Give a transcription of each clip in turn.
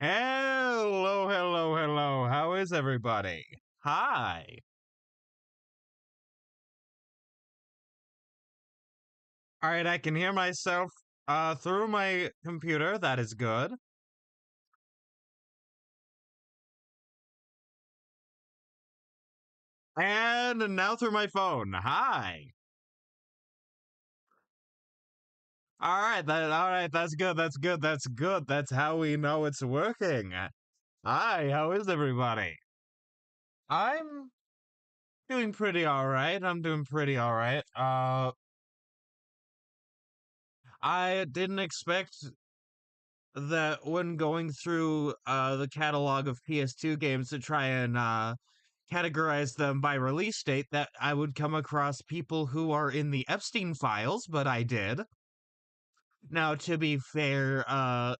Hello, hello, hello. How is everybody? Hi. All right, I can hear myself through my computer. That is good. And now through my phone. Hi. All right, that's good. That's good. That's good. That's how we know it's working. Hi, how is everybody? I'm doing pretty all right. I'm doing pretty all right. I didn't expect that when going through the catalog of PS2 games to try and categorize them by release date that I would come across people who are in the Epstein files, but I did. Now, to be fair, well,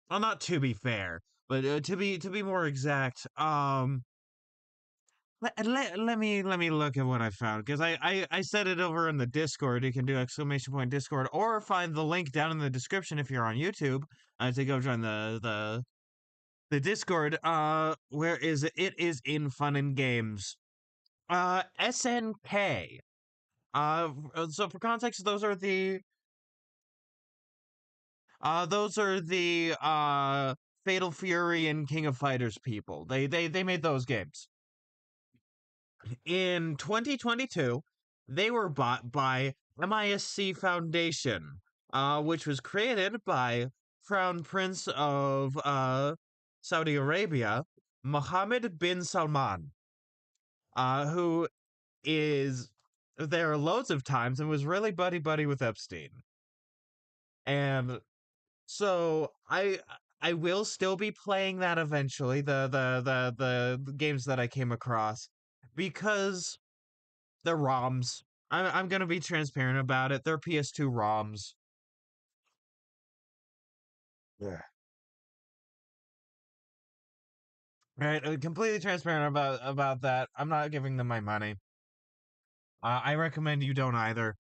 not to be fair, but to be more exact, let me look at what I found because I said it over in the Discord. You can do exclamation point Discord or find the link down in the description if you're on YouTube to go join the Discord. Where is it? It is in Fun and Games. SNK. So for context, those are the Fatal Fury and King of Fighters people. They made those games. In 2022, they were bought by MISC Foundation, which was created by Crown Prince of Saudi Arabia, Mohammed bin Salman, who is there loads of times and was really buddy with Epstein. And so I will still be playing that eventually, the games that I came across, because they're ROMs. I'm gonna be transparent about it. They're PS2 ROMs. Yeah. Right, completely transparent about that. I'm not giving them my money. I recommend you don't either.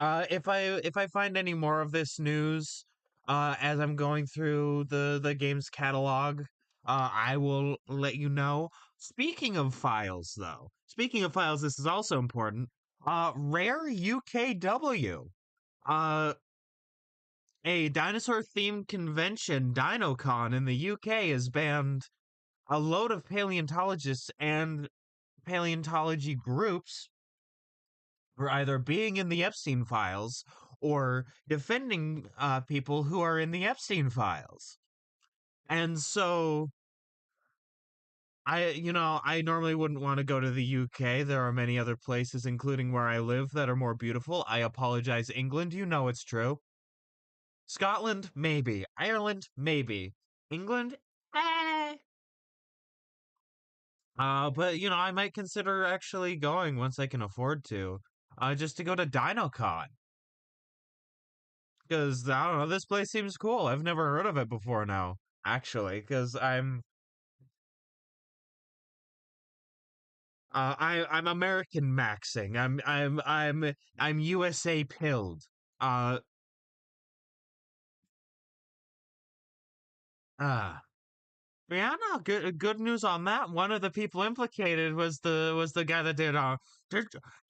If I find any more of this news, as I'm going through the game's catalog, I will let you know. Speaking of files, this is also important. Rare UKW. Uh, a dinosaur-themed convention, DinoCon, in the UK has banned a load of paleontologists and paleontology groups for either being in the Epstein files or defending people who are in the Epstein files. And so I normally wouldn't want to go to the UK. There are many other places, including where I live, that are more beautiful. I apologize, England. You know it's true. Scotland, maybe. Ireland, maybe. England, eh. But I might consider actually going once I can afford to. Just to go to DinoCon. Because I don't know, this place seems cool. I've never heard of it before now, actually, because I'm American maxing. I'm USA pilled. Uh uh yeah, no, good news on that. One of the people implicated was the guy that did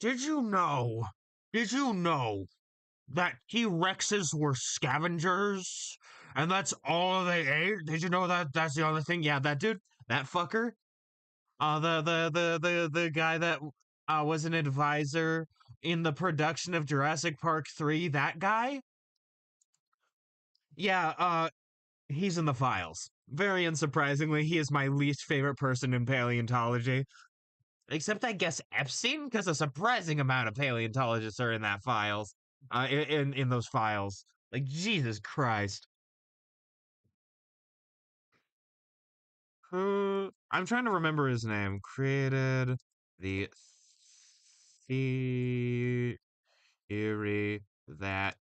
did you know? Did you know that T-Rexes were scavengers and that's all they ate? Did you know that that's the only thing? Yeah, that dude, that fucker. The guy that was an advisor in the production of Jurassic Park 3, that guy? Yeah, he's in the files. Very unsurprisingly, he is my least favorite person in paleontology. Except I guess Epstein, because a surprising amount of paleontologists are in that files. In those files. Like Jesus Christ. Who I'm trying to remember his name. Created the theory that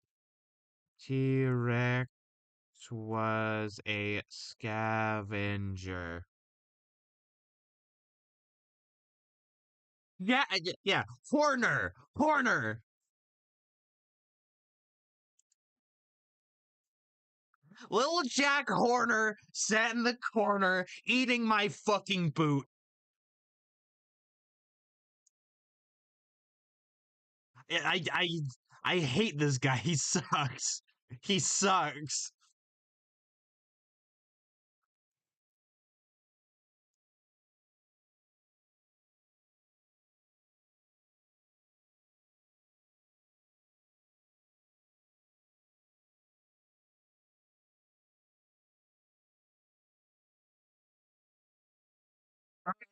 T-Rex was a scavenger. Yeah, yeah. Horner. Horner. Little Jack Horner sat in the corner eating my fucking boot. I I I hate this guy. He sucks. He sucks.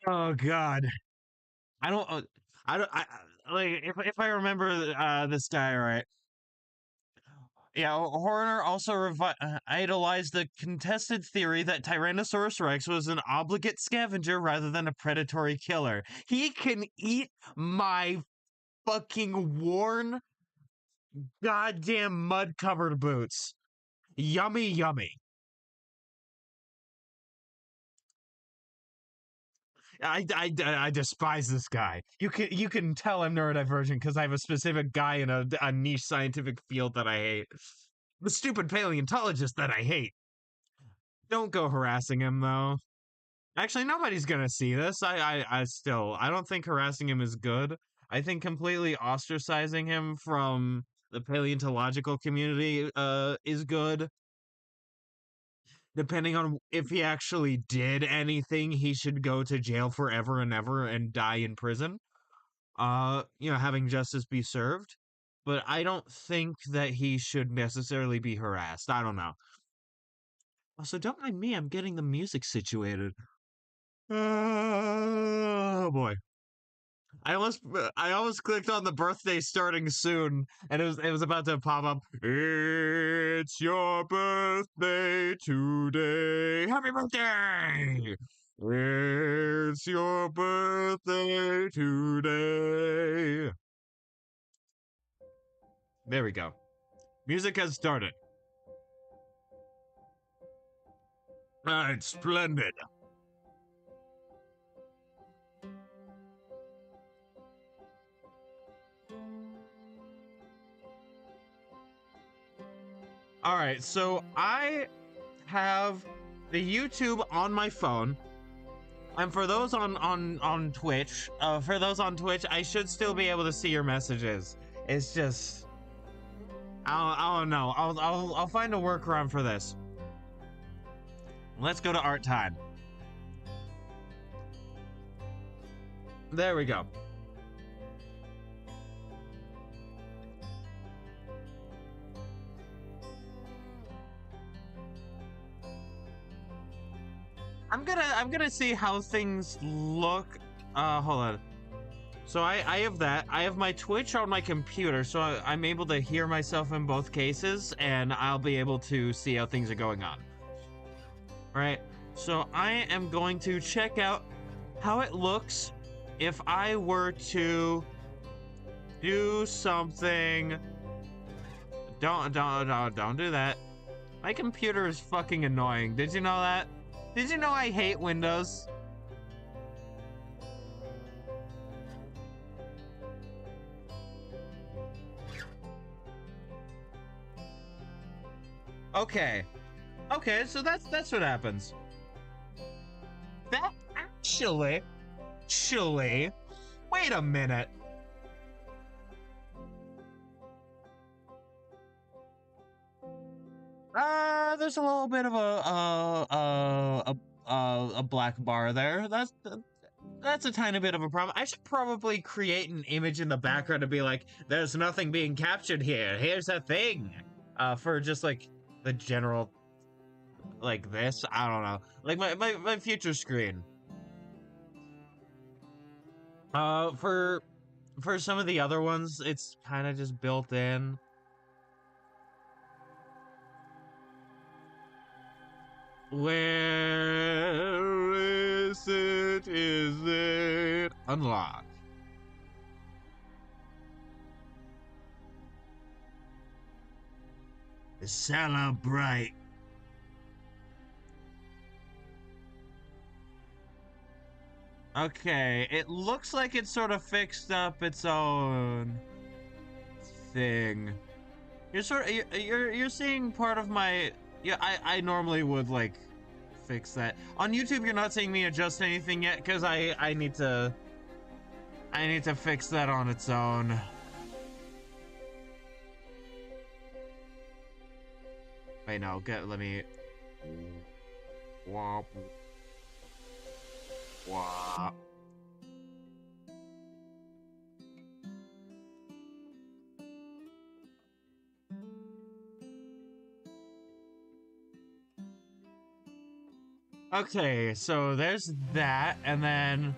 Oh God. I don't. I don't. Like if I remember this guy right. Yeah, Horner also idolized the contested theory that Tyrannosaurus Rex was an obligate scavenger rather than a predatory killer. He can eat my fucking worn, goddamn mud covered boots. Yummy, yummy. I despise this guy. You can tell I'm neurodivergent because I have a specific guy in a niche scientific field that I hate. The stupid paleontologist that I hate. Don't go harassing him though. Actually, nobody's gonna see this. I don't think harassing him is good. I think completely ostracizing him from the paleontological community is good. Depending on if he actually did anything, he should go to jail forever and ever and die in prison. Having justice be served. But I don't think that he should necessarily be harassed. I don't know. Also, don't mind me, I'm getting the music situated. Oh boy. I almost clicked on the birthday starting soon, and it was about to pop up. It's your birthday today. Happy birthday! It's your birthday today. There we go. Music has started. It's splendid. All right, so I have the YouTube on my phone, and for those on Twitch, I should still be able to see your messages. It's just I don't know. I'll find a workaround for this. Let's go to art time. There we go. I'm gonna see how things look. Hold on. So I have that. I have my Twitch on my computer, so I'm able to hear myself in both cases, and I'll be able to see how things are going on. Right? So I am going to check out how it looks if I were to do something. Don't do that. My computer is fucking annoying. Did you know that? Did you know I hate Windows? Okay. Okay, so that's what happens. That actually, wait a minute. There's a little bit of a black bar there. That's a tiny bit of a problem. I should probably create an image in the background to be like, there's nothing being captured here. Here's a thing. For just like the general, like this. I don't know. Like my future screen. For some of the other ones, it's kind of just built in. Where is it? Is it unlocked? Celebrate. Okay, it looks like it sort of fixed up its own thing. You're seeing part of my. Yeah, I normally would like fix that. On YouTube you're not seeing me adjust anything yet because I need to fix that on its own. Wait, no, let me wop wop. Okay, so there's that, and then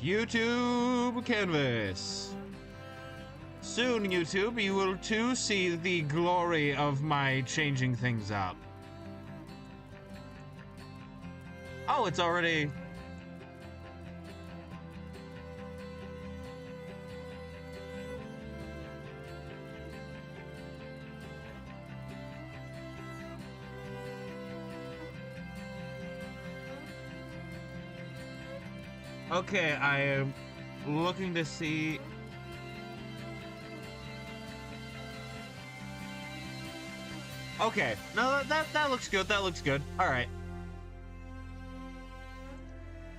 YouTube canvas. Soon, YouTube, you will too see the glory of my changing things up. Oh, it's already... Okay, I am looking to see... Okay, no, that looks good, that looks good. Alright.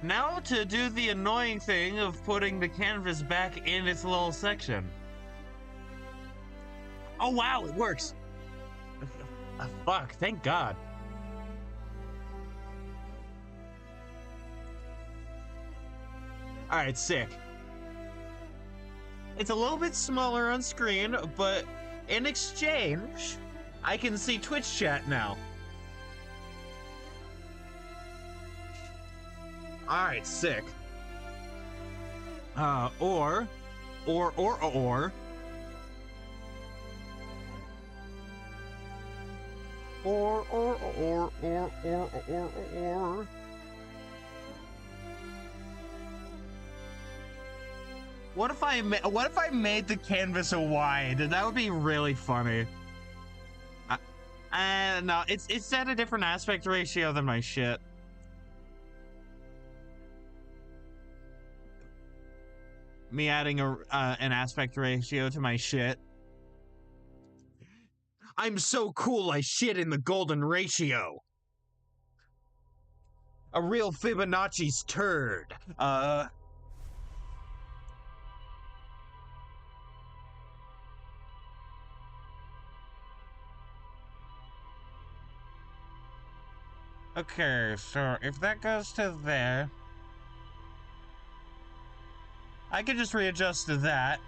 Now to do the annoying thing of putting the canvas back in its little section. Oh wow, it works! Fuck, thank God. Alright, sick. It's a little bit smaller on screen, but in exchange, I can see Twitch chat now. Alright, sick. Or. What if I made the canvas a wide? That would be really funny. No, it's at a different aspect ratio than my shit. Me adding an aspect ratio to my shit. I'm so cool I shit in the golden ratio. A real Fibonacci's turd. Okay, so if that goes to there, I can just readjust to that.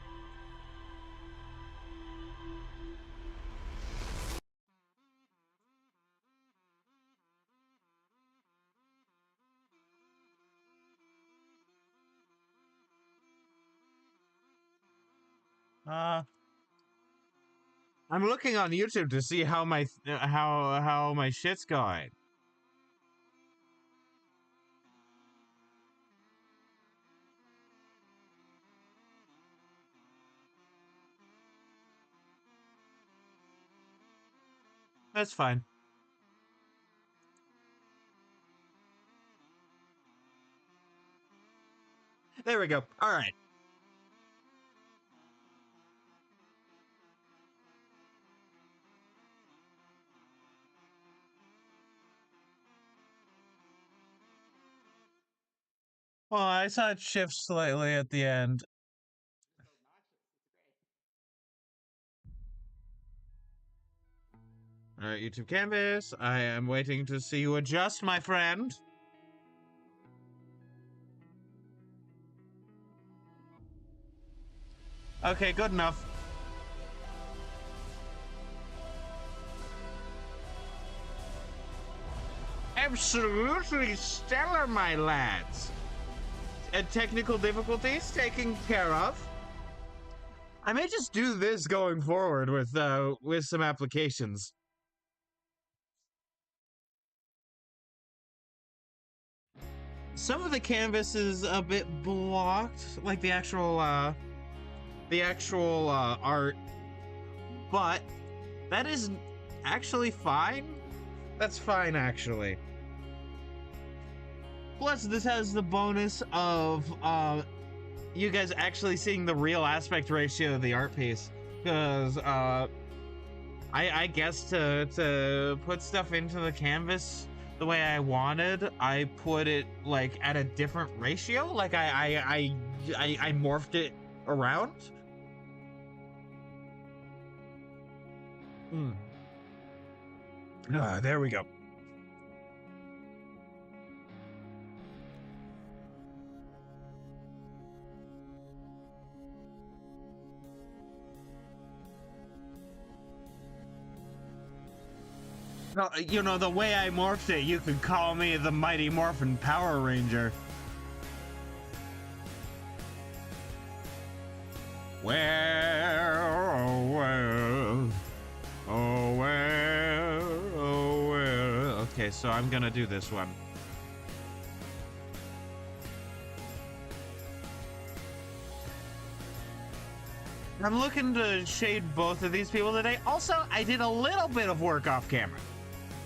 I'm looking on YouTube to see how my shit's going. That's fine. There we go. All right. Well, I saw it shift slightly at the end. All right, YouTube canvas. I am waiting to see you adjust, my friend. Okay, good enough. Absolutely stellar, my lads. And technical difficulties taken care of. I may just do this going forward with some applications. Some of the canvas is a bit blocked, like the actual art, but that is actually fine. That's fine, actually. Plus, this has the bonus of you guys actually seeing the real aspect ratio of the art piece, because I guess to put stuff into the canvas the way I wanted, I put it like at a different ratio. Like I morphed it around. There we go. No, you know, the way I morphed it, you could call me the Mighty Morphin Power Ranger. Well, oh well, oh well, oh well. Okay, so I'm gonna do this one. I'm looking to shade both of these people today. Also, I did a little bit of work off camera.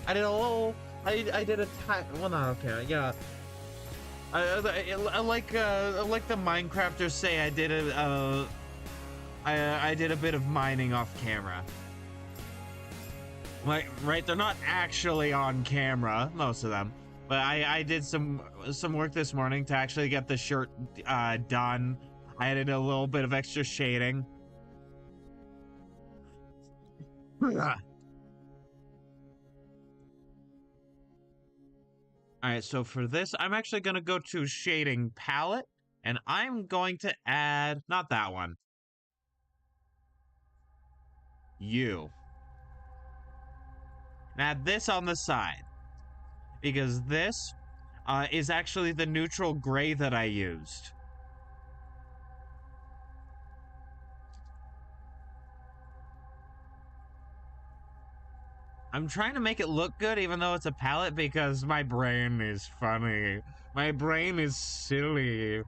I did a little. I did a well, not okay. Yeah. I like the Minecrafters say I did I did a bit of mining off camera. Like, right? They're not actually on camera, most of them. But I did some work this morning to actually get the shirt done. I added a little bit of extra shading. Alright, so for this, I'm actually going to go to shading palette, and I'm going to add, not that one, you. And add this on the side, because this is actually the neutral gray that I used. I'm trying to make it look good even though it's a palette because my brain is funny. My brain is silly.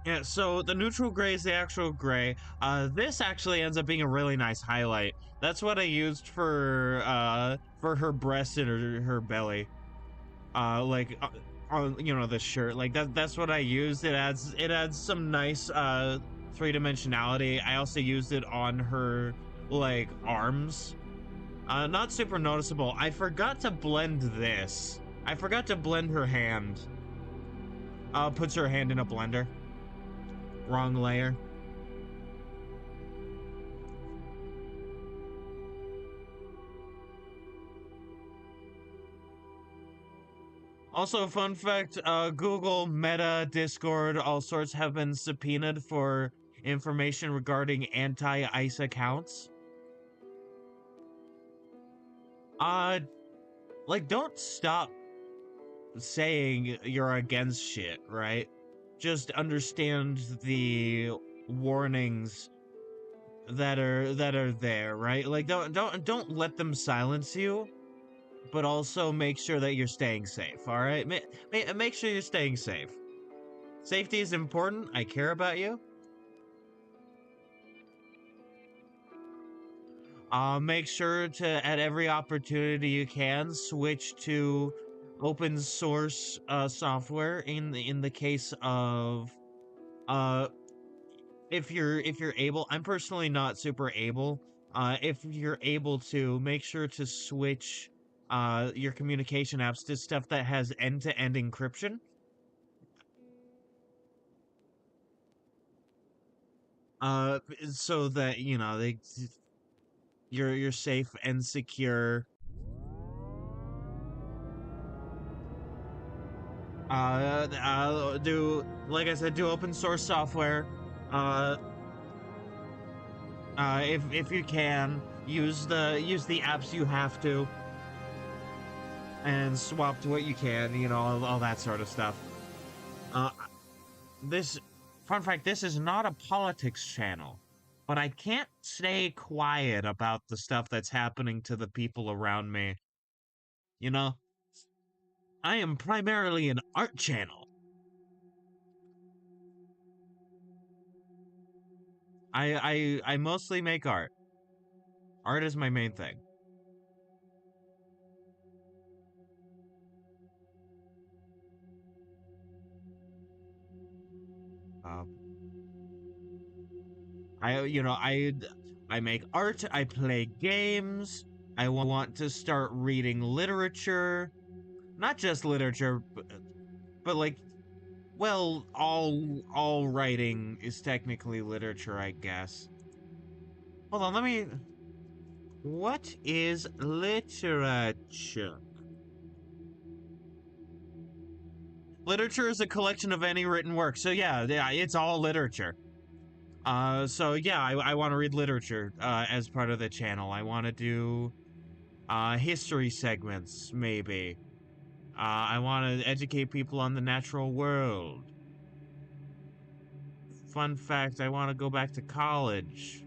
Yeah, so the neutral gray is the actual gray. This actually ends up being a really nice highlight. That's what I used for her breast and her belly. Like on, you know, the shirt. Like that's what I used. It adds some nice three-dimensionality. I also used it on her like arms. Not super noticeable. I forgot to blend this. I forgot to blend her hand. Puts her hand in a blender. Wrong layer. Also, fun fact, Google, Meta, Discord, all sorts have been subpoenaed for information regarding anti-ICE accounts. Uh, like, don't stop saying you're against shit, right? Just understand the warnings that are there, right? Like, don't let them silence you, but also make sure that you're staying safe, all right? Make sure you're staying safe. Safety is important. I care about you. Make sure to, at every opportunity you can, switch to open source software. In the case of uh, if you're able, I'm personally not super able. If you're able to, make sure to switch your communication apps to stuff that has end-to-end encryption. So that you're safe and secure. Do, like I said, do open source software. Uh, if you can, use the apps you have to, and swap to what you can. All that sort of stuff. Uh, this fun fact: this is not a politics channel, but I can't stay quiet about the stuff that's happening to the people around me. You know, I am primarily an art channel. I mostly make art. Art is my main thing. Um, I make art. I play games. I want to start reading literature, not just literature, but like, well, all writing is technically literature, I guess. Hold on, let me. What is literature? Literature is a collection of any written work. So yeah, it's all literature. So yeah, I want to read literature as part of the channel. I want to do history segments, maybe. I want to educate people on the natural world. Fun fact, I want to go back to college.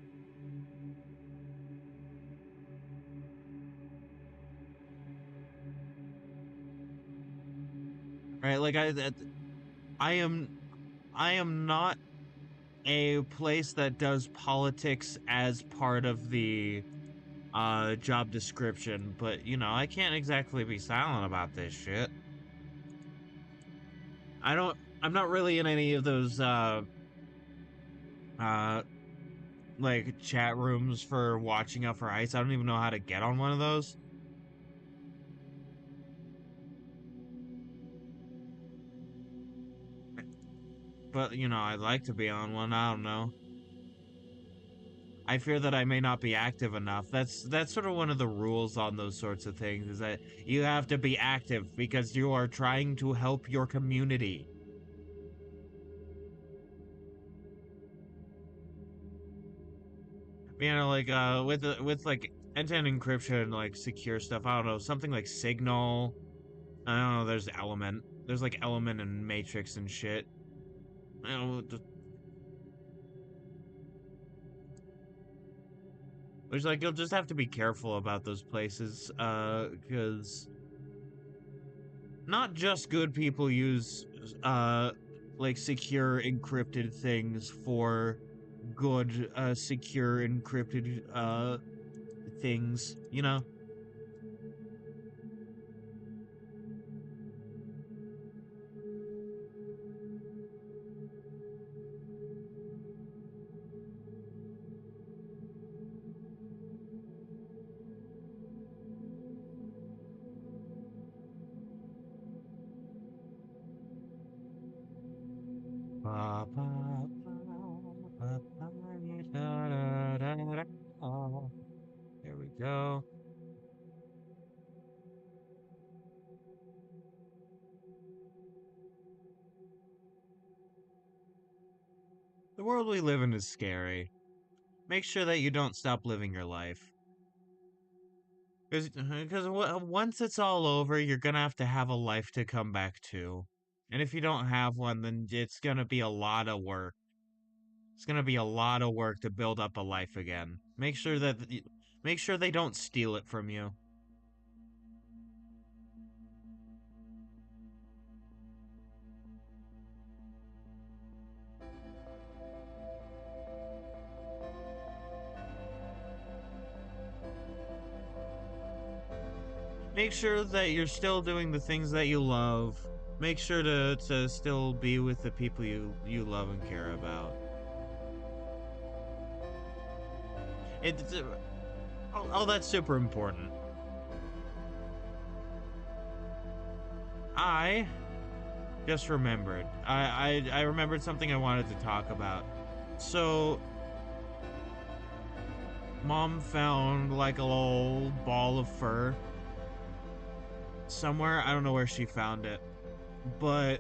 Right, like I am I am not a place that does politics as part of the job description, but I can't exactly be silent about this shit. I'm not really in any of those uh like chat rooms for watching out for ice. I don't even know how to get on one of those. But I'd like to be on one. I don't know. I fear that I may not be active enough. That's sort of one of the rules on those sorts of things, is that you have to be active because you are trying to help your community. Like with like end-to-end encryption, like secure stuff. I don't know, something like Signal. I don't know. There's Element. There's like Element and Matrix and shit. I don't know. Which, like, you'll just have to be careful about those places, because not just good people use, like, secure encrypted things for good, secure encrypted, things, you know? Ba, ba, ba, ba, ba, da, da, da, da, da. There we go. The world we live in is scary. Make sure that you don't stop living your life. Because once it's all over, you're gonna have a life to come back to. And if you don't have one, then it's gonna be a lot of work. It's gonna be a lot of work to build up a life again. Make sure they don't steal it from you. Make sure that you're still doing the things that you love. Make sure to still be with the people you love and care about. It's oh, that's super important. I just remembered. I remembered something I wanted to talk about. So, Mom found like a little ball of fur somewhere. I don't know where she found it, but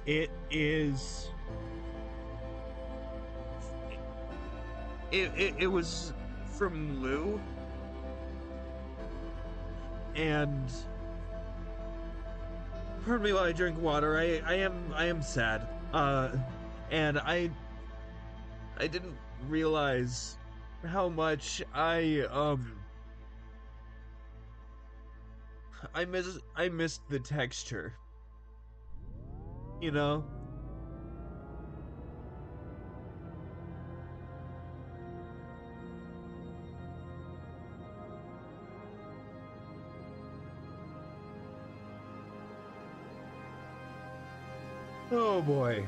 it is. It was from Lou, and pardon me while I drink water. I am sad. And I didn't realize how much I missed the texture. You know? Oh boy.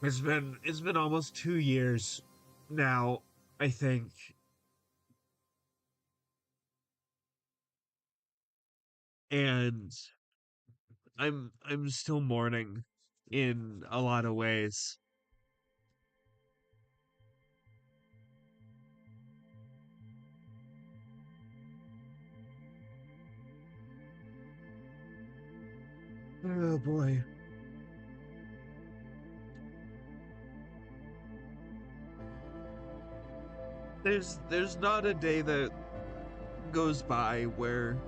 It's been almost 2 years now, I think. And I'm still mourning in a lot of ways. Oh boy. There's not a day that goes by where,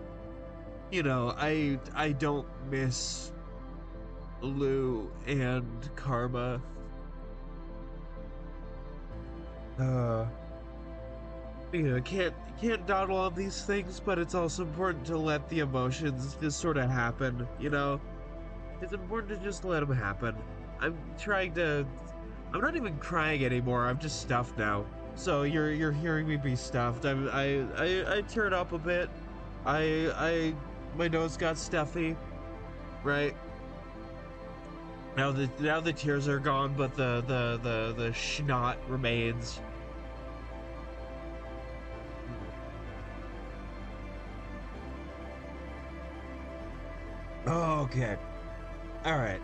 I don't miss Lou and Karma. Uh can't dawdle on these things, but it's also important to let the emotions just sort of happen, you know? It's important to just let them happen. I'm trying to I'm not even crying anymore. I'm just stuffed now. So you're hearing me be stuffed. I teared up a bit. I my nose got stuffy, right? Now the tears are gone, but the snot remains. Okay. All right.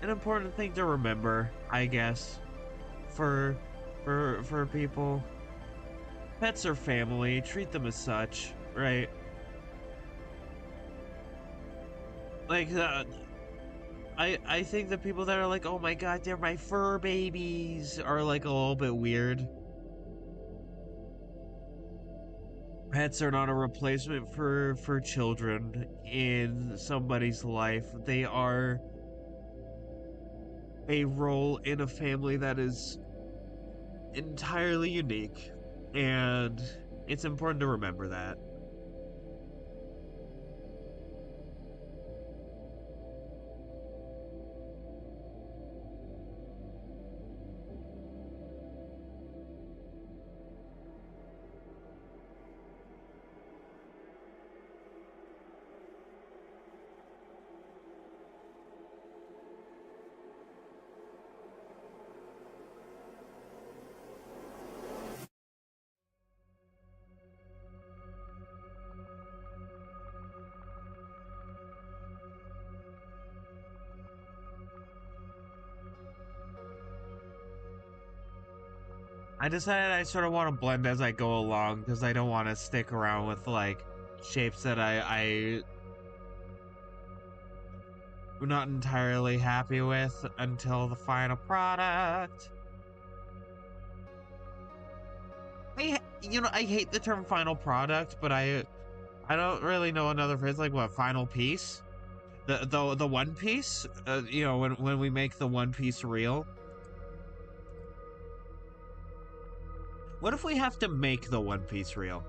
An important thing to remember, I guess, for for people. Pets are family. Treat them as such, right? Like I think the people that are like, oh my god, they're my fur babies, are like a little bit weird. Pets are not a replacement for children in somebody's life. They are a role in a family that is entirely unique, and it's important to remember that. I decided I sort of want to blend as I go along because I don't want to stick around with like shapes that I'm not entirely happy with until the final product. I hate the term final product, but I don't really know another phrase like what final piece. The One Piece. When we make the One Piece real. What if we have to make the One Piece real?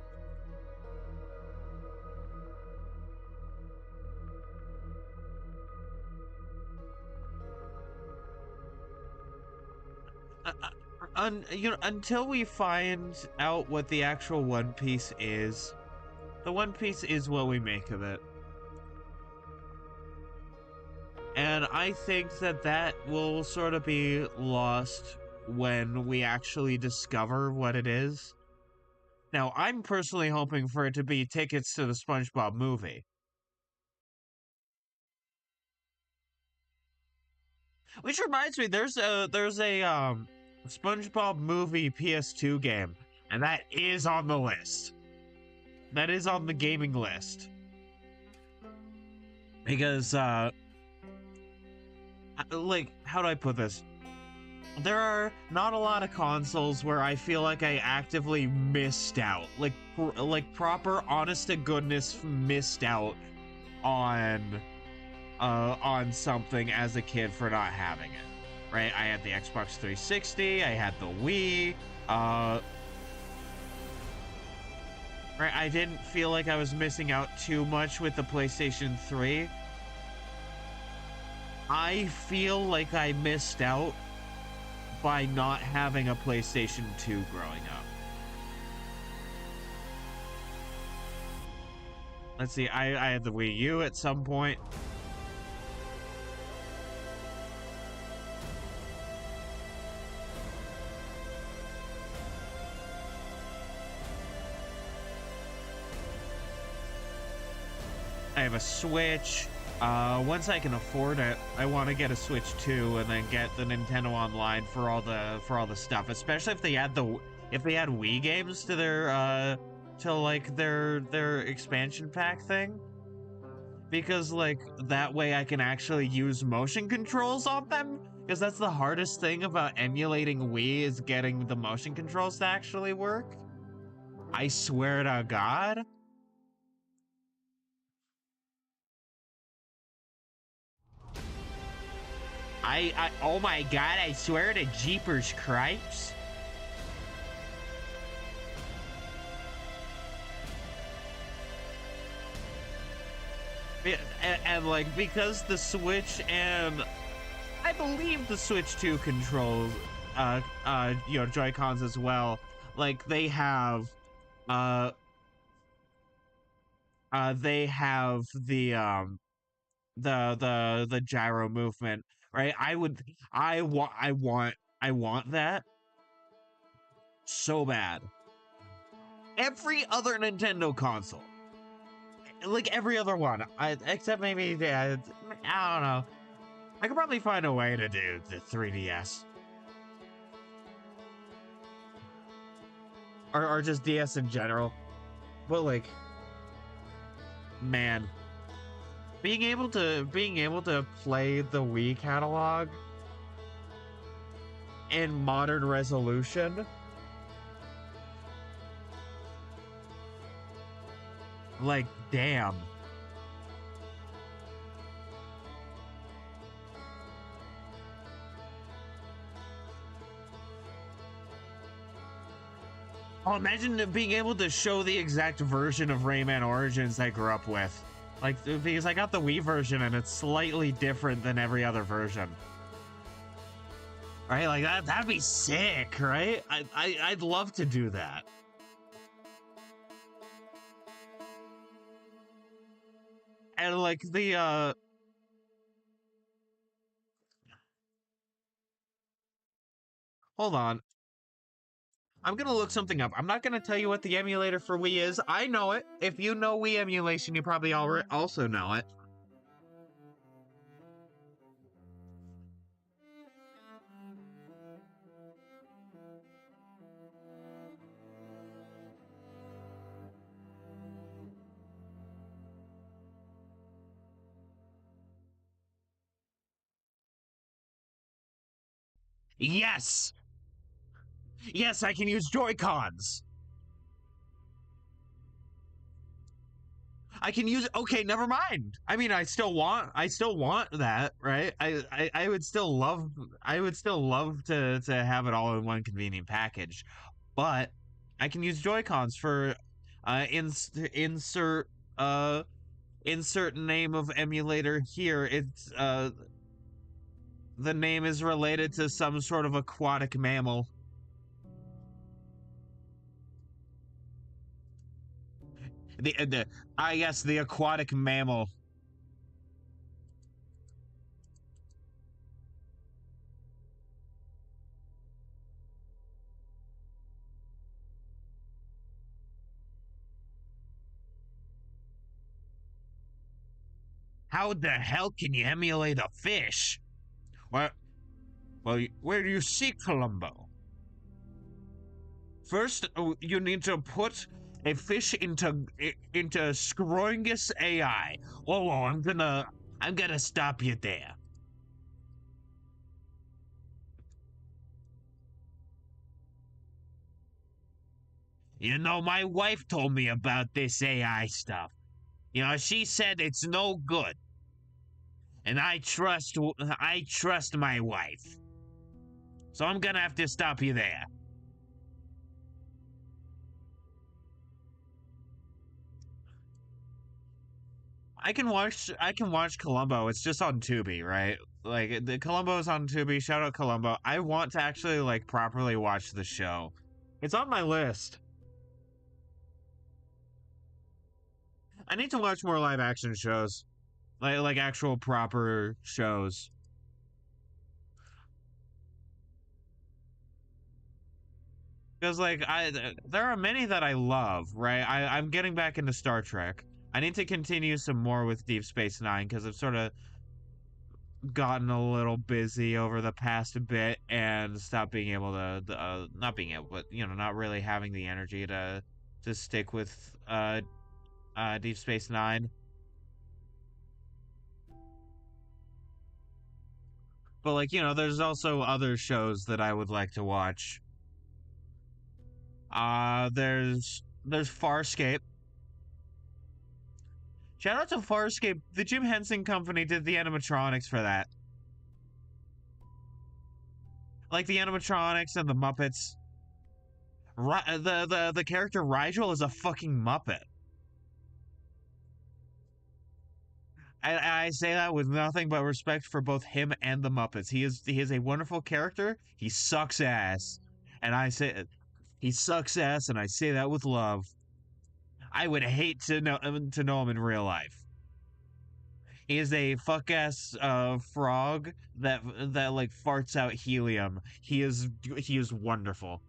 Until we find out what the actual One Piece is, the One Piece is what we make of it. And I think that will sort of be lost when we actually discover what it is. Now, I'm personally hoping for it to be tickets to the SpongeBob movie. Which reminds me, there's a SpongeBob movie PS2 game, and that is on the list. That is on the gaming list. Because like, how do I put this? There are not a lot of consoles where I feel like I actively missed out, like proper honest to goodness missed out on something as a kid for not having it. Right? I had the Xbox 360, I had the Wii, right? I didn't feel like I was missing out too much with the PlayStation 3. I feel like I missed out by not having a PlayStation 2 growing up. Let's see, I had the Wii U at some point. I have a Switch. Once I can afford it, I want to get a Switch 2 and then get the Nintendo Online for all the stuff. Especially if they add Wii games to their expansion pack thing. Because like that way I can actually use motion controls on them. Because that's the hardest thing about emulating Wii is getting the motion controls to actually work. I swear to God. Oh my God, I swear to Jeepers Cripes. And like, because the Switch and I believe the Switch 2 controls, Joy-Cons as well, like uh, they have the gyro movement, right? I want that so bad. Every other Nintendo console, like every other one, except maybe I don't know. I could probably find a way to do the 3DS or just DS in general, but like, man. Being able to play the Wii catalog in modern resolution, like, damn. Oh, imagine being able to show the exact version of Rayman Origins I grew up with. Like, because I got the Wii version and it's slightly different than every other version. Right? Like, that'd be sick, right? I'd love to do that. And like hold on. I'm gonna look something up. I'm not gonna tell you what the emulator for Wii is. I know it. If you know Wii emulation, you probably also know it. Yes! Yes, I can use Joy-Cons! I can use okay, never mind. I mean, I still want that, right? I would still love to have it all in one convenient package. But I can use Joy-Cons for insert insert name of emulator here. It's the name is related to some sort of aquatic mammal. The I guess the aquatic mammal. How the hell can you emulate a fish? Well, where do you see Columbo? First, you need to put a fish into Scroingus AI. Oh, I'm gonna stop you there. You know, my wife told me about this AI stuff. You know, she said it's no good. And I trust my wife. So I'm gonna have to stop you there. I can watch Columbo. It's just on Tubi, right? Like the Columbo's on Tubi. Shout out Columbo. I want to actually like properly watch the show. It's on my list. I need to watch more live action shows. Like actual proper shows. Because like there are many that I love, right? I'm getting back into Star Trek. I need to continue some more with Deep Space Nine because I've sort of gotten a little busy over the past bit and stopped being able to not being able, but you know, not really having the energy to stick with Deep Space Nine. But like, you know, there's also other shows that I would like to watch. There's Farscape. Shout out to Farscape. The Jim Henson Company did the animatronics for that. Like the animatronics and the Muppets. The character Rigel is a fucking Muppet. I say that with nothing but respect for both him and the Muppets. He is a wonderful character. He sucks ass, and I say he sucks ass, and I say that with love. I would hate to know him in real life. He is a fuck ass frog that like farts out helium. He is wonderful.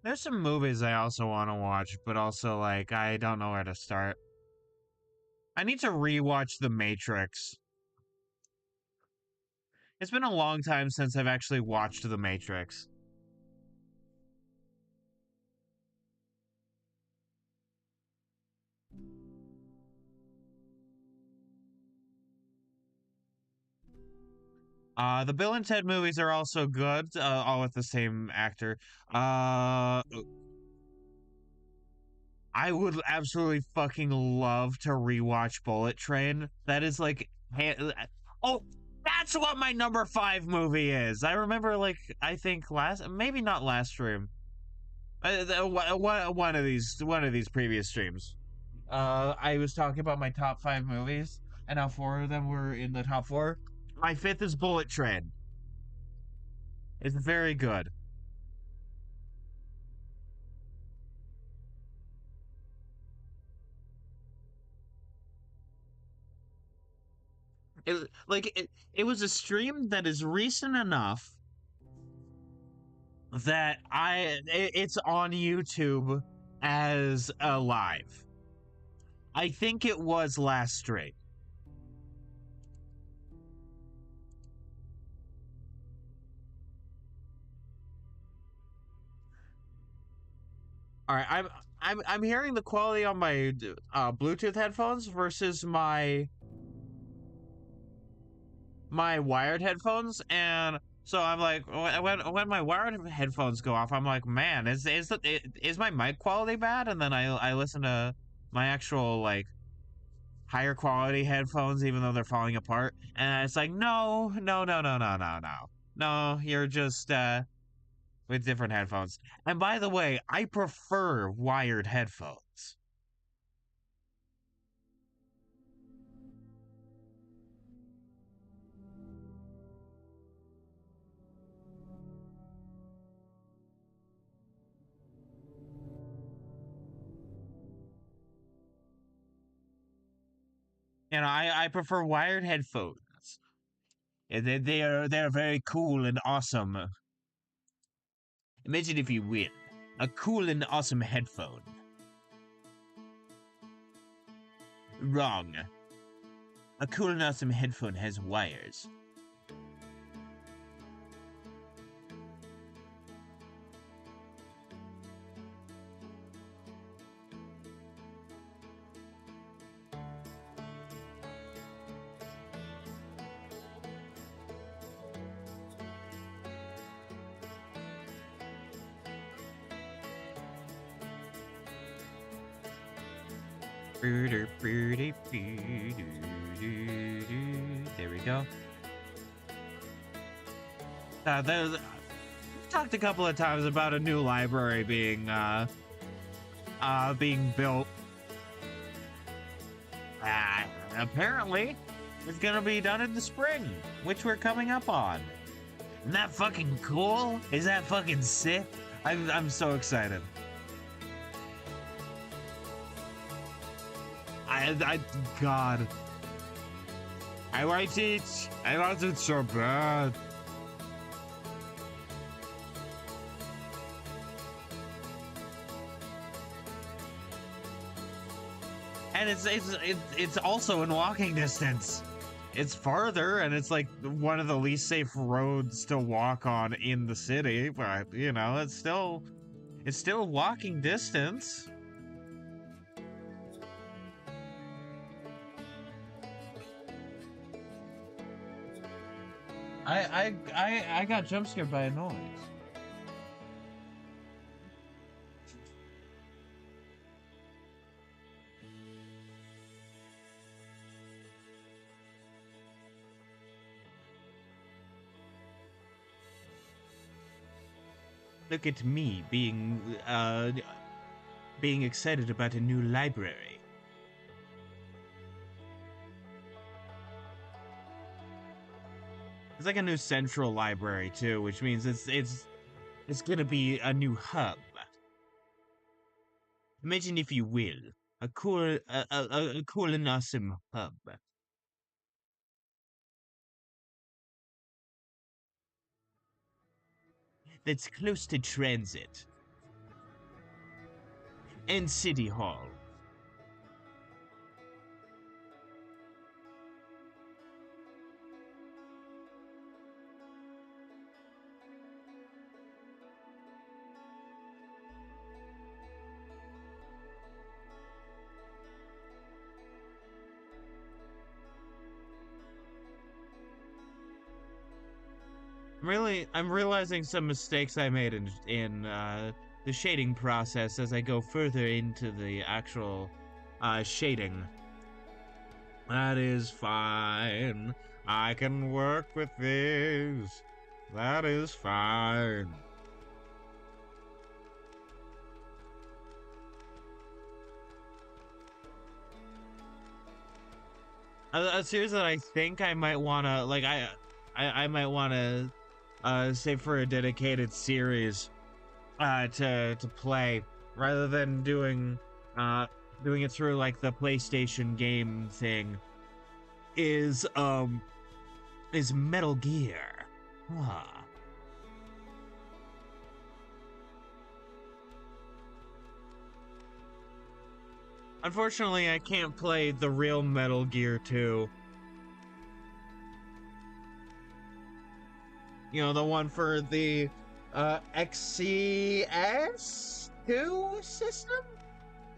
There's some movies I also want to watch, but also like I don't know where to start. I need to rewatch The Matrix. It's been a long time since I've actually watched The Matrix. The Bill and Ted movies are also good, all with the same actor. I would absolutely fucking love to rewatch Bullet Train. That is like, oh, that's what my number five movie is. I remember, like, I think maybe not last stream, one of these previous streams. I was talking about my top five movies, and now four of them were in the top four. My fifth is Bullet Train. It's very good. It was a stream that is recent enough that it's on YouTube as a live. I think it was last stream. All right, I'm hearing the quality on my Bluetooth headphones versus my wired headphones, and so I'm like, when my wired headphones go off, I'm like, man, is my mic quality bad? And then I listen to my actual like higher quality headphones, even though they're falling apart, and it's like, no, no, no, no, no, no, no, no, you're just with different headphones. And by the way, I prefer wired headphones. And I prefer wired headphones. They're very cool and awesome. Imagine, if you will, a cool and awesome headphone. Wrong. A cool and awesome headphone has wires. There we go. We've talked a couple of times about a new library being built. Apparently, it's gonna be done in the spring, which we're coming up on. Isn't that fucking cool? Is that fucking sick? I'm so excited. God. I want it. I want it so bad. And it's also in walking distance. It's farther, and it's like one of the least safe roads to walk on in the city, but you know, it's still walking distance. I got jump scared by a noise. Look at me being excited about a new library. It's like a new central library too, which means it's gonna be a new hub. Imagine, if you will, a cool and awesome hub. That's close to transit and City Hall. I'm realizing some mistakes I made in the shading process as I go further into the actual shading. That is fine. I can work with this. That is fine. A series that I think I might wanna like I might wanna save for a dedicated series to play, rather than doing it through like the PlayStation game thing. is Metal Gear. Huh. Unfortunately, I can't play the real Metal Gear 2. You know, the one for the XCS2 system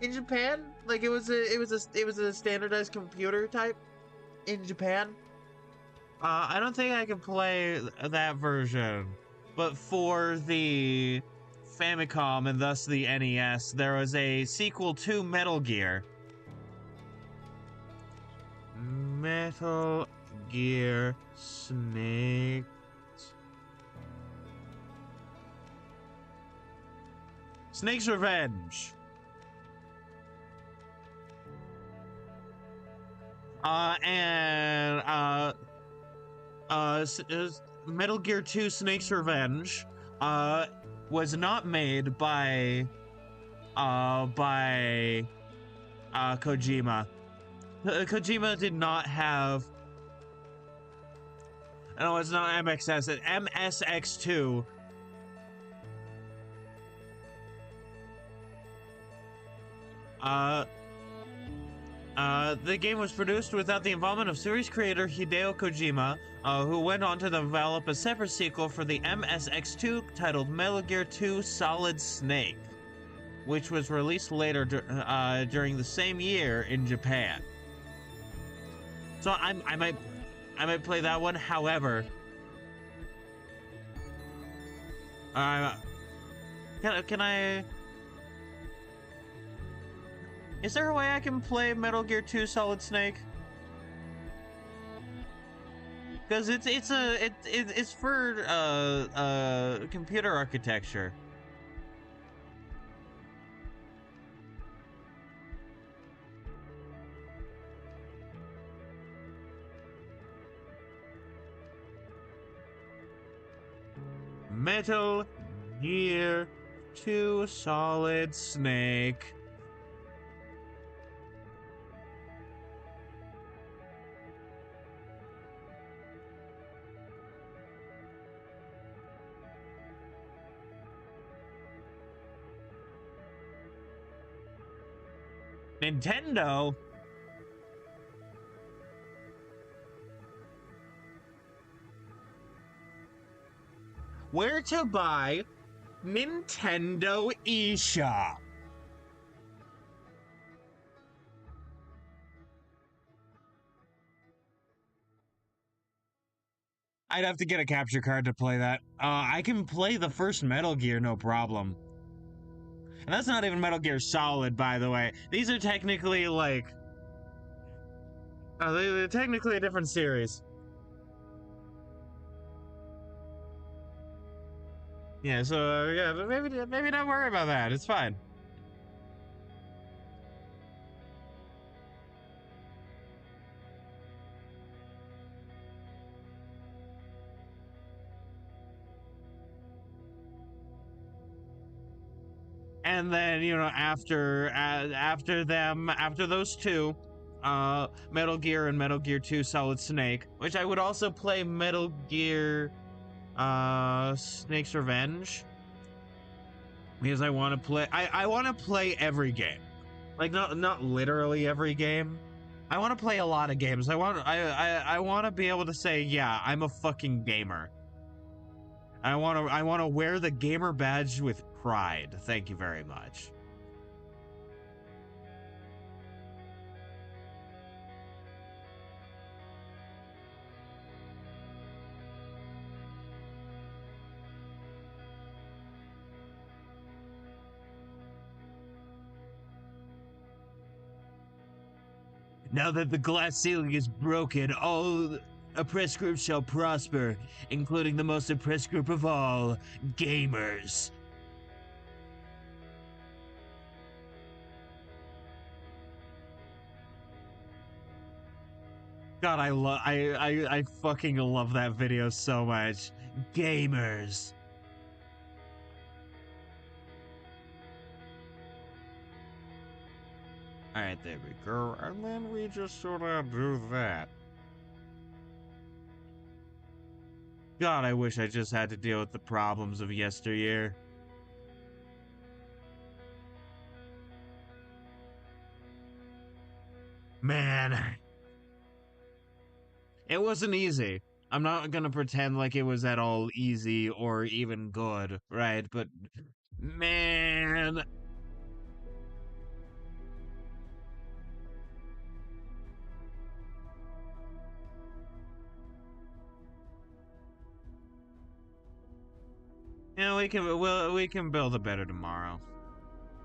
in Japan. Like it was a standardized computer type in Japan. I don't think I can play that version, but for the Famicom and thus the NES, there was a sequel to Metal Gear. Metal Gear Snake. Snake's Revenge. Metal Gear 2 Snake's Revenge was not made by Kojima. Kojima did not have. No, it's not MXS. It's MSX2. The game was produced without the involvement of series creator Hideo Kojima, who went on to develop a separate sequel for the MSX2 titled Metal Gear 2 Solid Snake, which was released later during the same year in Japan. So I might play that one. However, can I? Is there a way I can play Metal Gear 2 Solid Snake? Because it's for computer architecture. Metal Gear 2 Solid Snake. Nintendo? Where to buy Nintendo eShop? I'd have to get a capture card to play that. I can play the first Metal Gear, no problem. And that's not even Metal Gear Solid, by the way. These are technically, like... they're technically a different series. Yeah, so, yeah, maybe don't worry about that. It's fine. And then, you know, after those two, Metal Gear and Metal Gear 2 Solid Snake, which I would also play Metal Gear Snake's Revenge, because I want to play I want to play every game. Like not literally every game. I want to play a lot of games. I want to be able to say, yeah, I'm a fucking gamer. I want to wear the gamer badge with pride. Thank you very much. Now that the glass ceiling is broken, all oppressed groups shall prosper, including the most oppressed group of all, gamers. God, I fucking love that video so much. Gamers. Alright, there we go. And then we just sort of do that. God, I wish I just had to deal with the problems of yesteryear. Man, it wasn't easy. I'm not gonna pretend like it was at all easy or even good, right? But man, we can build a better tomorrow.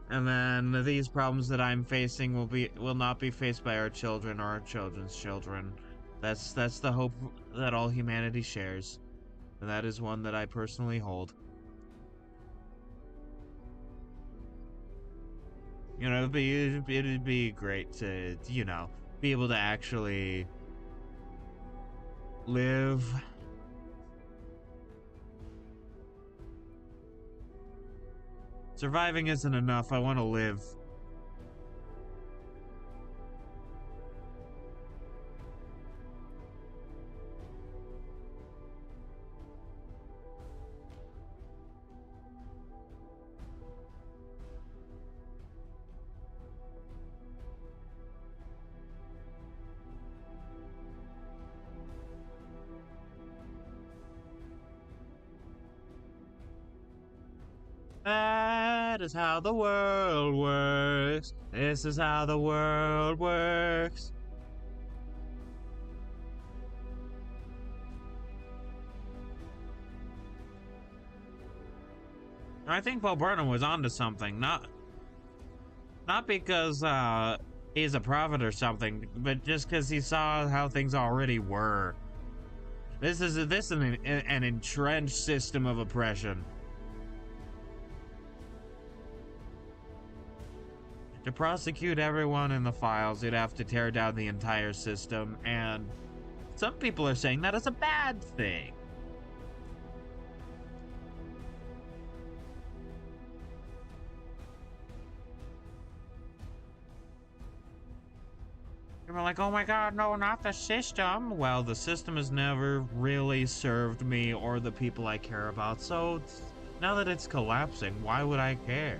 And then these problems that I'm facing will not be faced by our children or our children's children. That's the hope that all humanity shares. And that is one that I personally hold. It'd be great to, be able to actually live. Surviving isn't enough. I want to live. That is how the world works. This is how the world works. I think Bo Burnham was onto something. Not because he's a prophet or something, but just because he saw how things already were. This is an entrenched system of oppression. To prosecute everyone in the files, you'd have to tear down the entire system, and some people are saying that is a bad thing. People are like, oh my god, no, not the system. Well, the system has never really served me or the people I care about, so now that it's collapsing, why would I care?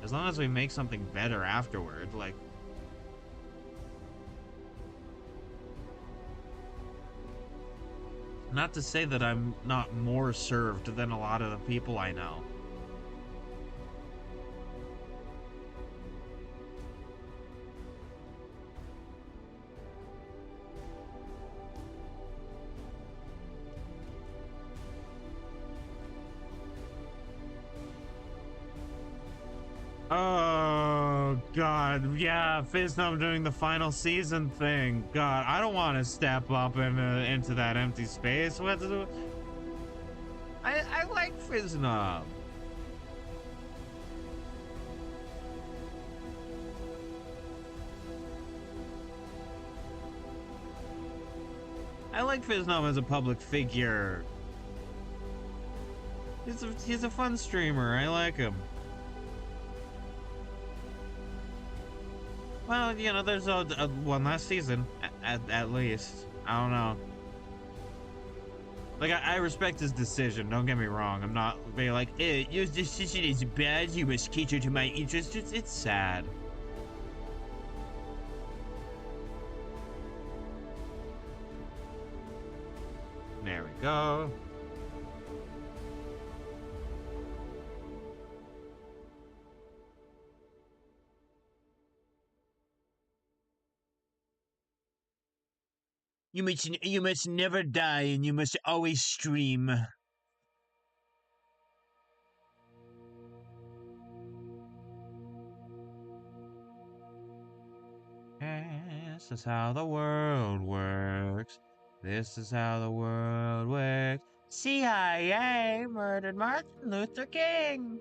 As long as we make something better afterward, like... Not to say that I'm not more served than a lot of the people I know. Oh, God. Yeah, Fiznum doing the final season thing. God, I don't want to step up into that empty space. I like Fiznum. I like Fiznum as a public figure. He's a fun streamer. I like him. Well, there's a one last season, at least. I don't know. Like, I respect his decision, don't get me wrong. I'm not being like, your decision is bad, you must cater to my interests. It's sad. There we go. You must never die, and you must always stream. This is how the world works. This is how the world works. CIA murdered Martin Luther King.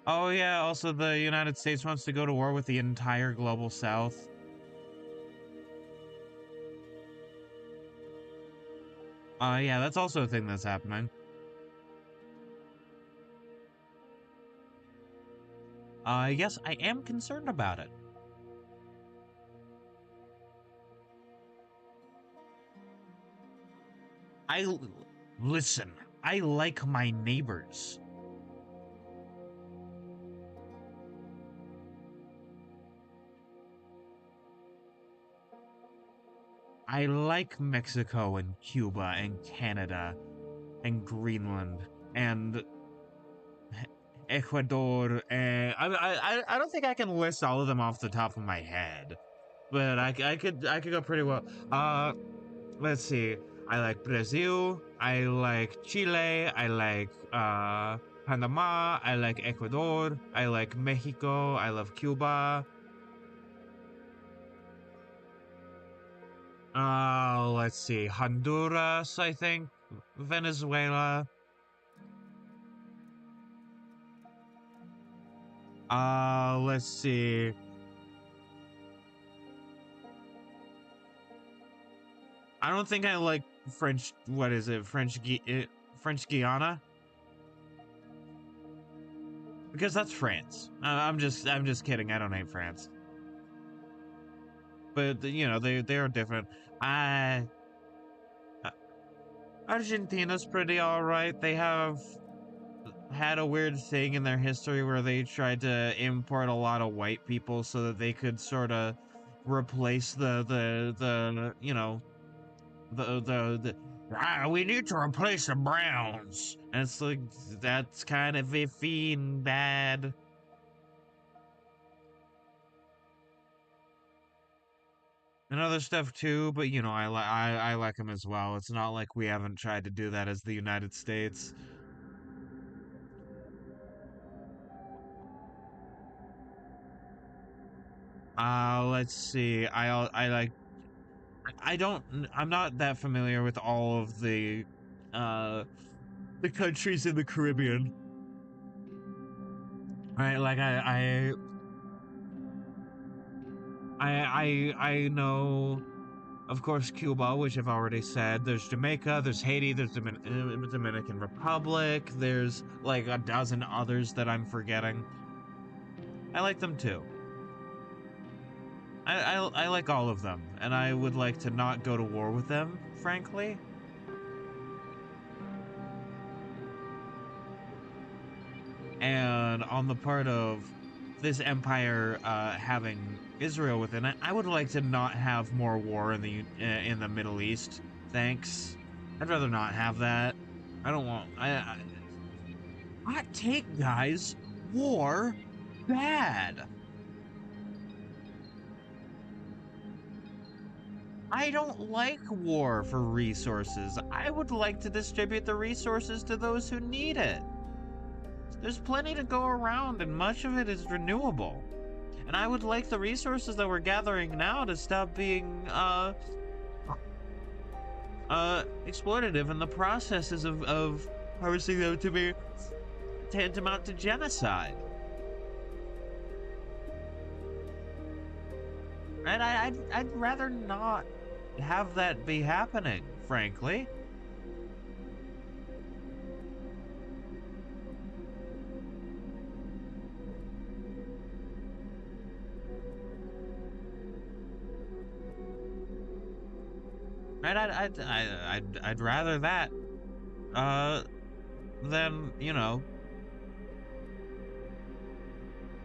Oh yeah, also the United States wants to go to war with the entire global south. Yeah, that's also a thing that's happening. Yes, I am concerned about it. I listen. I like my neighbors. I like Mexico and Cuba and Canada and Greenland and Ecuador. And I don't think I can list all of them off the top of my head, but I could go pretty well. Let's see. I like Brazil. I like Chile. I like Panama. I like Ecuador. I like Mexico. I love Cuba. Let's see. Honduras, I think. Venezuela. Let's see. I don't think I like French. What is it? French Guiana, because that's France. I'm just kidding. I don't hate France, but they are different. I Argentina's pretty all right. They have had a weird thing in their history where they tried to import a lot of white people so that they could sort of replace the we need to replace the Browns. And it's like that's kind of iffy and bad. And other stuff too, but I like them as well. It's not like we haven't tried to do that as the United States. Let's see. I like I don't I'm not that familiar with all of uh the countries in the Caribbean. Right, like I know, of course, Cuba, which I've already said. There's Jamaica, there's Haiti, there's Dominican Republic, there's like a dozen others that I'm forgetting. I like them too. I like all of them, and I would like to not go to war with them, frankly. And on the part of this empire having Israel within it, I would like to not have more war in the Middle East. Thanks. I'd rather not have that. I don't want. Hot take, guys. War, bad. I don't like war for resources. I would like to distribute the resources to those who need it. There's plenty to go around, and much of it is renewable. And I would like the resources that we're gathering now to stop being, exploitative in the processes of harvesting them to be tantamount to genocide. And I'd rather not have that be happening, frankly. And I'd rather that, uh, than,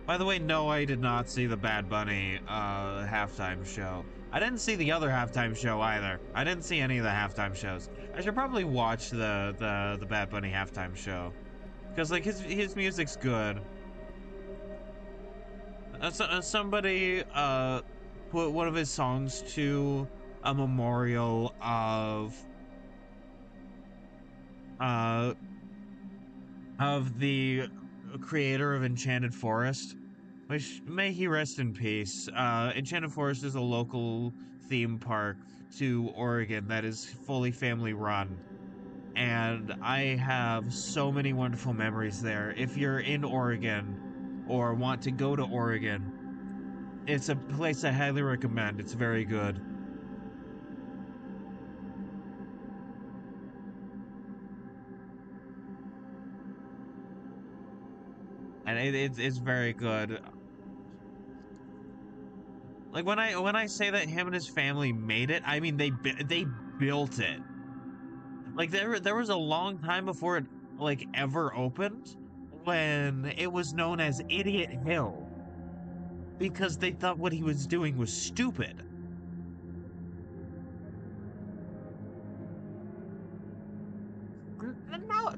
By the way, no, I did not see the Bad Bunny halftime show. I didn't see the other halftime show either. I didn't see any of the halftime shows. I should probably watch the Bad Bunny halftime show, because like his music's good. Somebody put one of his songs to a memorial uh of the creator of Enchanted Forest, which may he rest in peace. Enchanted Forest is a local theme park to Oregon that is fully family run. And I have so many wonderful memories there. If you're in Oregon or want to go to Oregon, it's a place I highly recommend. It's very good. and it's very good. Like when I say that him and his family made it, I mean they built it. Like there was a long time before it like ever opened when it was known as Idiot Hill because they thought what he was doing was stupid.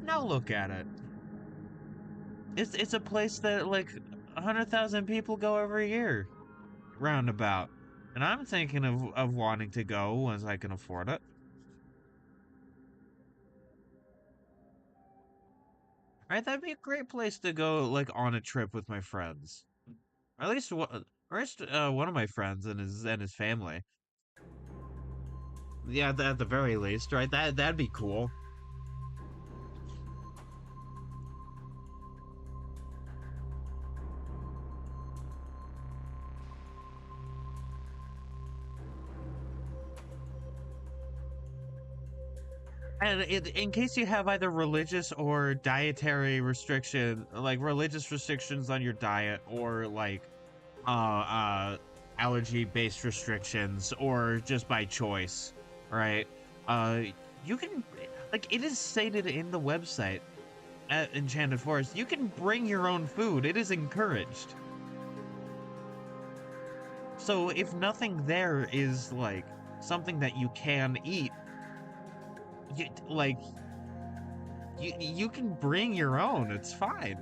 Now look at it. It's a place that like 100,000 people go every year, roundabout. And I'm thinking of wanting to go once I can afford it. Right, that'd be a great place to go like on a trip with my friends. Or at least one of my friends and his family. Yeah, at the very least, right? That'd be cool. And in case you have either religious or dietary restriction, like religious restrictions on your diet, or like allergy based restrictions, or just by choice, right? Uh, you can like it is stated in the website at Enchanted Forest. You can bring your own food. It is encouraged. So if nothing there is like something that you can eat, like you can bring your own. It's fine.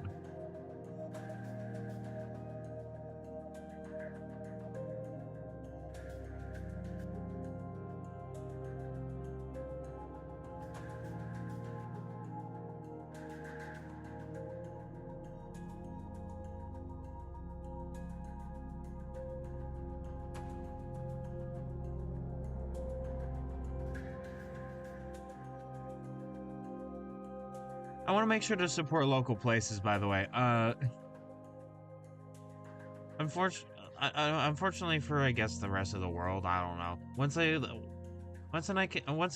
I want to make sure to support local places, by the way. Unfortunately, unfortunately for I guess the rest of the world, I don't know. Once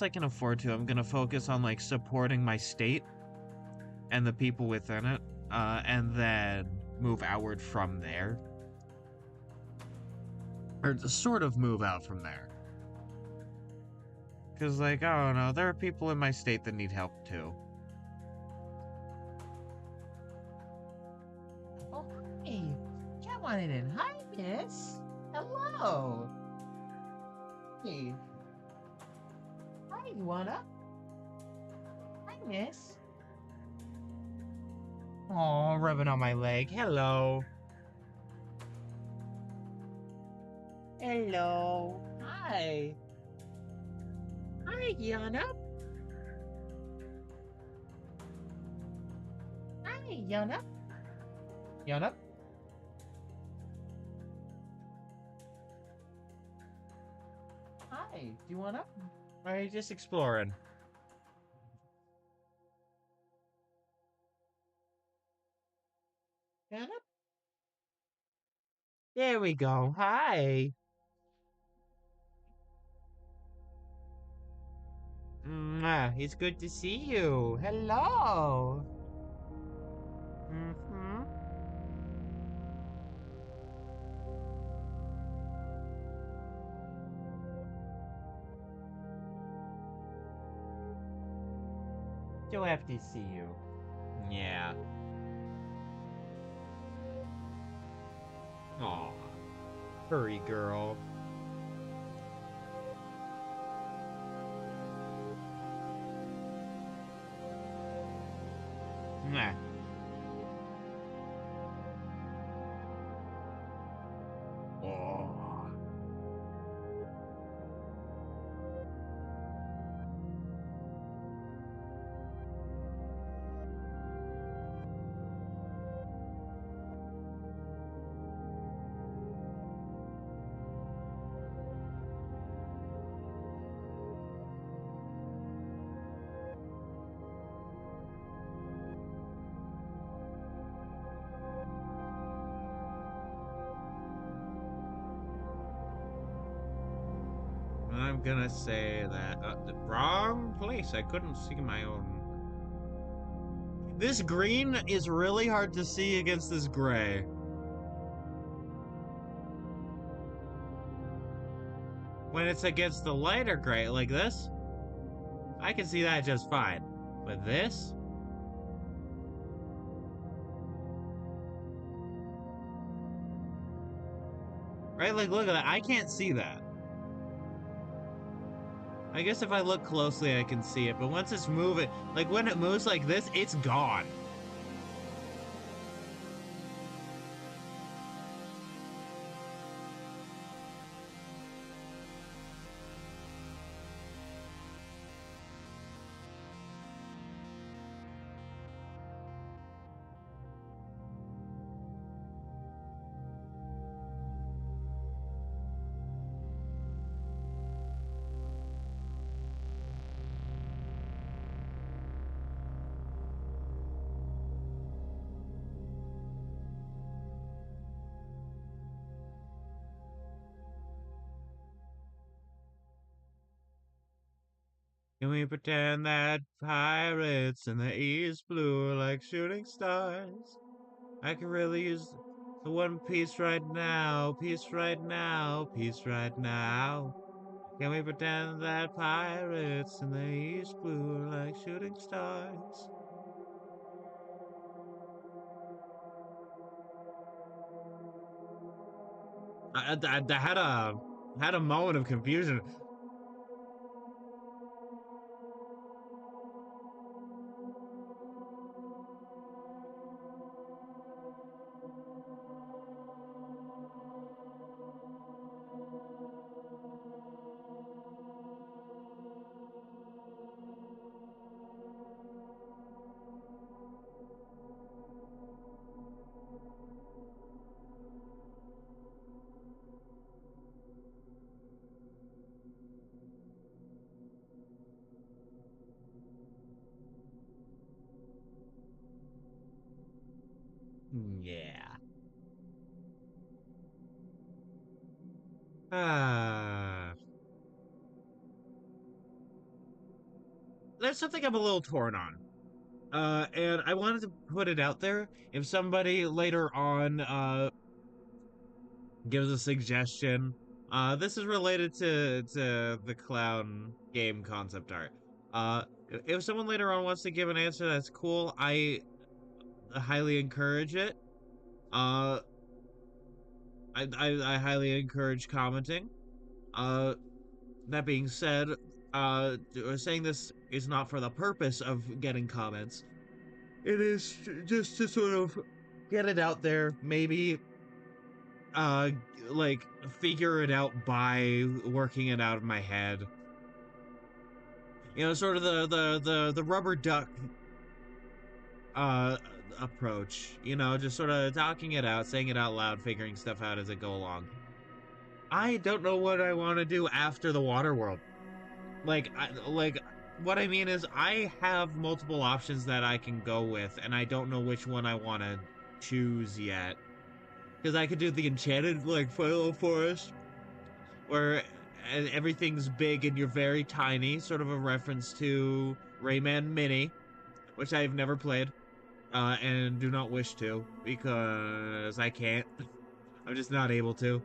I can afford to, I'm gonna focus on like supporting my state and the people within it, and then move outward from there, or sort of move out from there. Cause like I don't know, there are people in my state that need help too. Oh, hey, come on in. Hi, miss. Hello. Hey. Hi, you wanna? Hi, miss. Oh, rubbing on my leg. Hello. Hello. Hi. Hi, Yana. Hi, Yana. Yana. Hi. Do you wanna? Or are you just exploring? Yana? There we go. Hi. It's good to see you. Hello. Mm-hmm. So happy to see you. Yeah. Aw. Furry girl. Mwah. Oh. I'm gonna say that the wrong place. I couldn't see my own. This green is really hard to see against this gray. When it's against the lighter gray, like this, I can see that just fine. But this? Right, like look at that, I can't see that. I guess if I look closely I can see it, but once it's moving, like when it moves like this, it's gone. Can we pretend that pirates in the east blue are like shooting stars? I could really use the one piece right now, peace right now, peace right now. Can we pretend that pirates in the east blue are like shooting stars? I had a moment of confusion. Yeah. Ah. There's something I'm a little torn on. And I wanted to put it out there. If somebody later on gives a suggestion, this is related to the clown game concept art. Uh, if someone later on wants to give an answer, that's cool. I highly encourage it. Uh, I highly encourage commenting. Uh, that being said, saying this is not for the purpose of getting comments. It is just to sort of get it out there, maybe uh like figure it out by working it out in my head. You know, sort of the rubber duck uh approach, you know, just sort of talking it out, saying it out loud, figuring stuff out as it go along. I don't know what I want to do after the water world. Like what I mean is I have multiple options that I can go with and I don't know which one I want to choose yet. Because I could do the enchanted like Final Forest where everything's big and you're very tiny, sort of a reference to Rayman Mini, which I've never played, and do not wish to because I can't. I'm just not able to.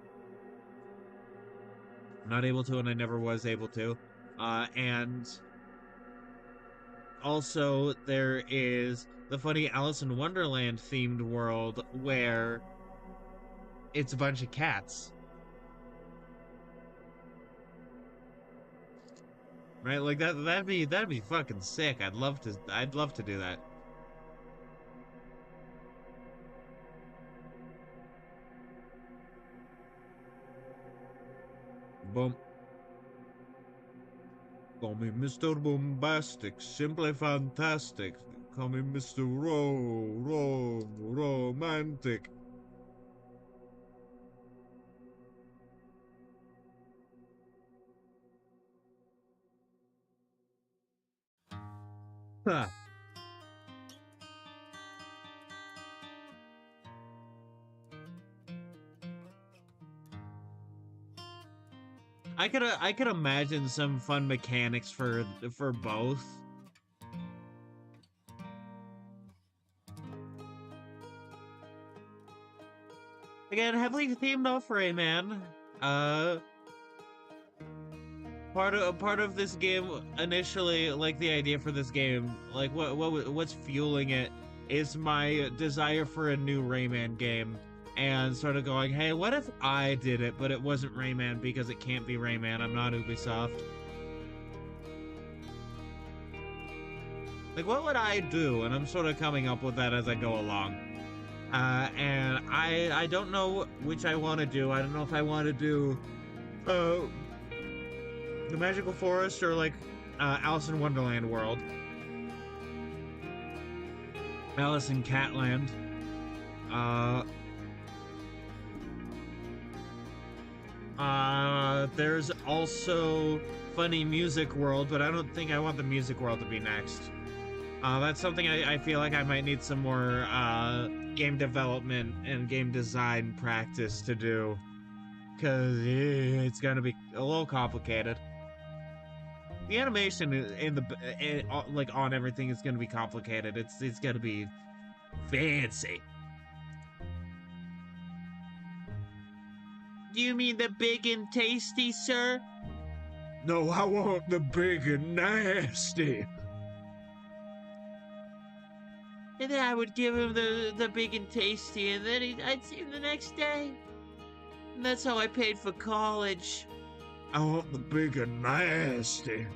I'm not able to, and I never was able to. And also there is the funny Alice in Wonderland themed world where it's a bunch of cats. Right, like that'd be fucking sick. I'd love to do that. Boom. Call me Mr. Bombastic, simply fantastic. Call me Mr. Romantic. Huh. I could imagine some fun mechanics for both. Again, heavily themed off Rayman. Uh, part of this game initially, like the idea for this game, like what's fueling it is my desire for a new Rayman game, and sort of going, hey, what if I did it, but it wasn't Rayman because it can't be Rayman. I'm not Ubisoft. Like, what would I do? And I'm sort of coming up with that as I go along. And I don't know which I want to do. I don't know if I want to do the Magical Forest or like Alice in Wonderland World. Alice in Catland. There's also Funny Music World, but I don't think I want the Music World to be next. That's something I feel like I might need some more game development and game design practice to do, because it's gonna be a little complicated. The animation like on everything is gonna be complicated. It's gonna be fancy. Do you mean the big and tasty, sir? No, I want the big and nasty. And then I would give him the big and tasty, and then I'd see him the next day. And that's how I paid for college. I want the big and nasty.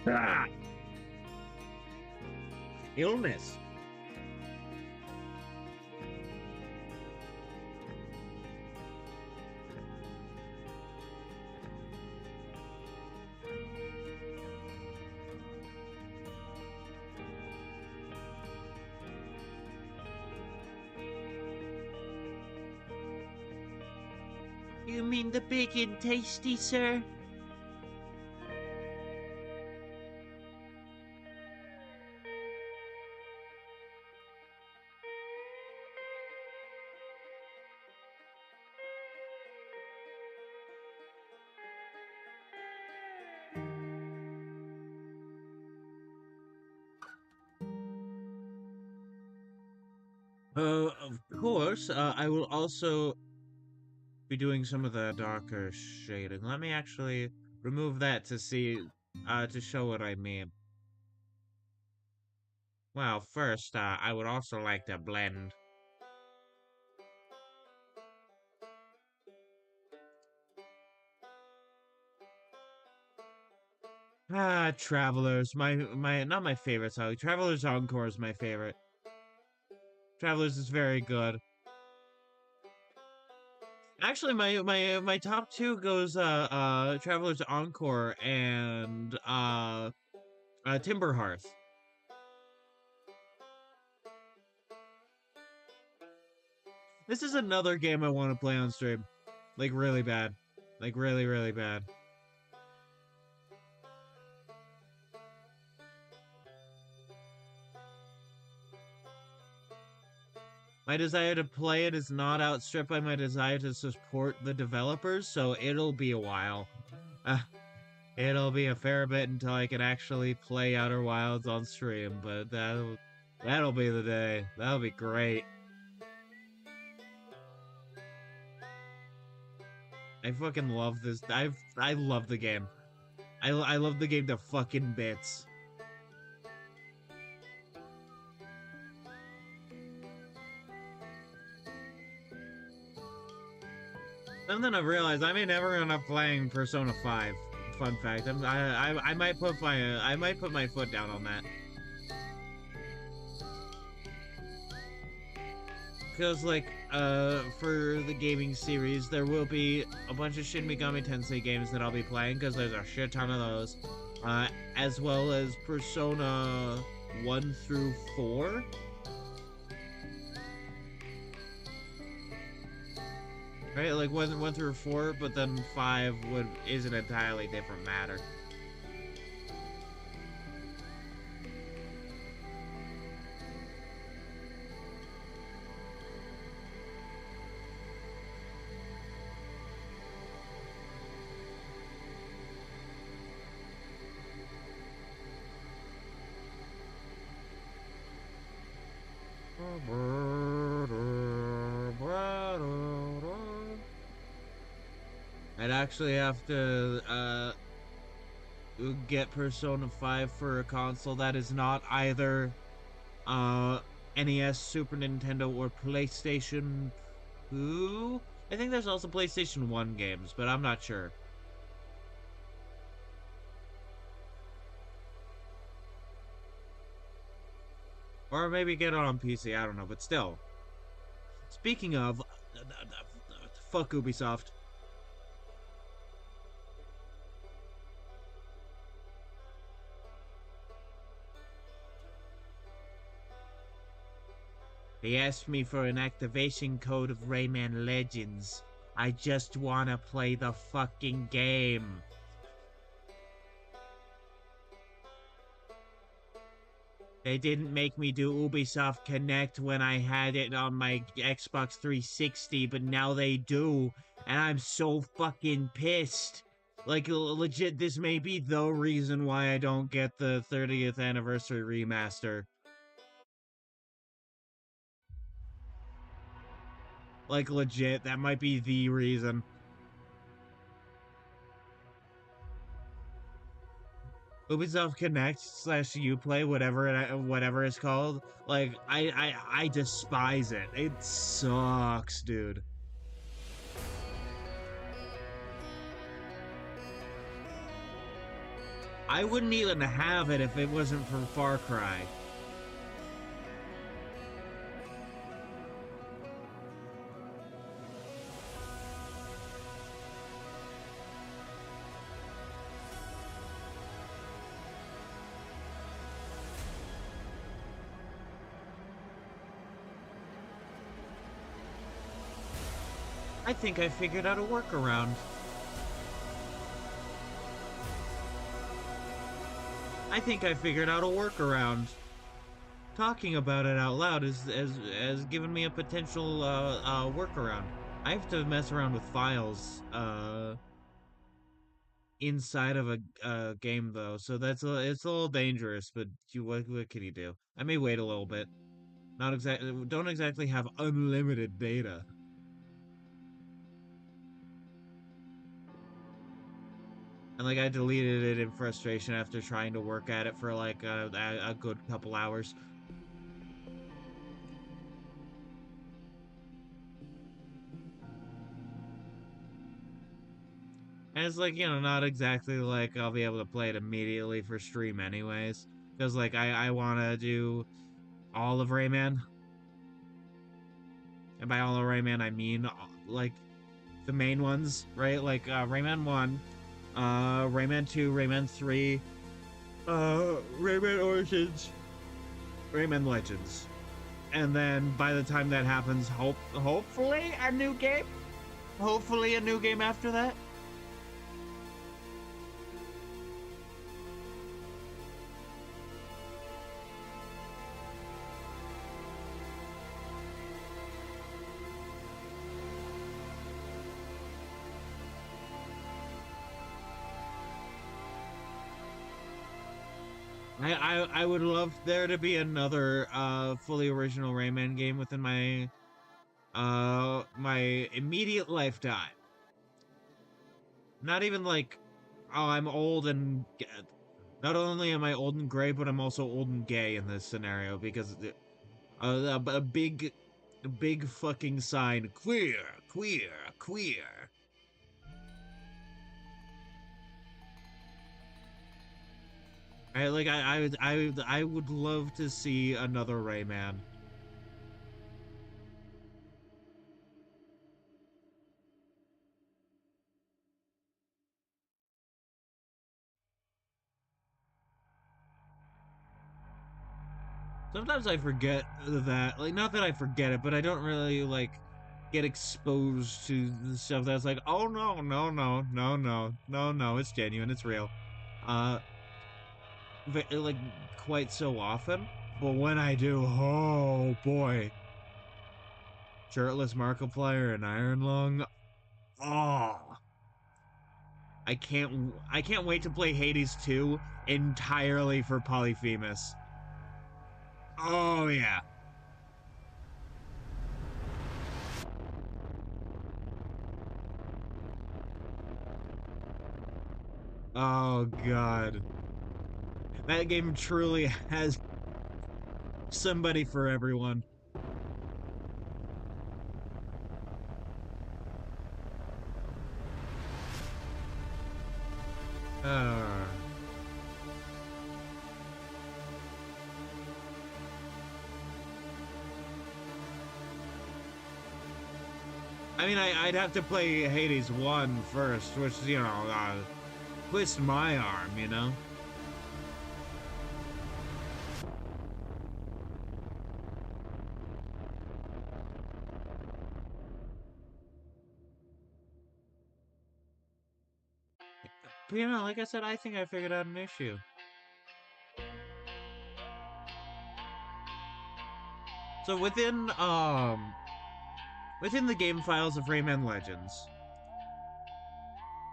Ah. Illness. You mean the big and tasty, sir? Of course, I will also be doing some of the darker shading. Let me actually remove that to see, to show what I mean. Well, first, I would also like to blend. Travelers, not my favorite song. Travelers Encore is my favorite. Travelers is very good. Actually, my top two goes Travelers Encore and Timber Hearth. This is another game I want to play on stream, like really bad, like really bad. My desire to play it is not outstripped by my desire to support the developers, so it'll be a while. It'll be a fair bit until I can actually play Outer Wilds on stream, but that'll be the day. That'll be great. I fucking love this. I love the game. I love the game to fucking bits. And then I realized I may never end up playing Persona 5. Fun fact. I might put my foot down on that. Because like for the gaming series, there will be a bunch of Shin Megami Tensei games that I'll be playing, because there's a shit ton of those. As well as Persona 1 through 4. Right, like 1 through 4, but then 5 is an entirely different matter. I'd actually have to get Persona 5 for a console that is not either uh NES, Super Nintendo, or PlayStation 2. I think there's also PlayStation 1 games, but I'm not sure. Or maybe get it on PC, I don't know, but still. Speaking of, fuck Ubisoft. They asked me for an activation code of Rayman Legends. I just wanna play the fucking game. They didn't make me do Ubisoft Connect when I had it on my Xbox 360, but now they do, and I'm so fucking pissed. Like, legit, this may be the reason why I don't get the 30th anniversary remaster. Like, legit, that might be the reason. Ubisoft Connect slash Uplay, whatever it's called. Like, I despise it. It sucks, dude. I wouldn't even have it if it wasn't for Far Cry. I think I figured out a workaround. I think I figured out a workaround. Talking about it out loud has given me a potential workaround. I have to mess around with files inside of a game though, so it's a little dangerous. But what can you do? I may wait a little bit. Not exactly don't exactly have unlimited data. And like I deleted it in frustration after trying to work at it for like a good couple hours. And it's like, not exactly like I'll be able to play it immediately for stream anyways. Because like I wanna do all of Rayman. And by all of Rayman I mean like the main ones, right? Like Rayman 1, Rayman 2, Rayman 3, Rayman Origins, Rayman Legends. And then by the time that happens, hopefully a new game. Hopefully a new game after that. I would love there to be another fully original Rayman game within my immediate lifetime. Not even like, oh, I'm old and not only am I old and gray, but I'm also old and gay in this scenario because a big fucking sign, queer, queer, queer. I would love to see another Rayman. Sometimes I forget that, like, not that I forget it, but I don't really like get exposed to the stuff that's like, oh no, no, no, no, no, no, no, it's genuine, it's real, uh, like quite so often. But when I do, oh boy, shirtless Markiplier and Iron Lung, oh, I can't wait to play Hades 2 entirely for Polyphemus. Oh yeah. Oh god. That game truly has somebody for everyone. Uh, I mean, I'd have to play Hades 1 first, which, you know, twist my arm, you know? But, you know, like I said, I think I figured out an issue. So within the game files of Rayman Legends,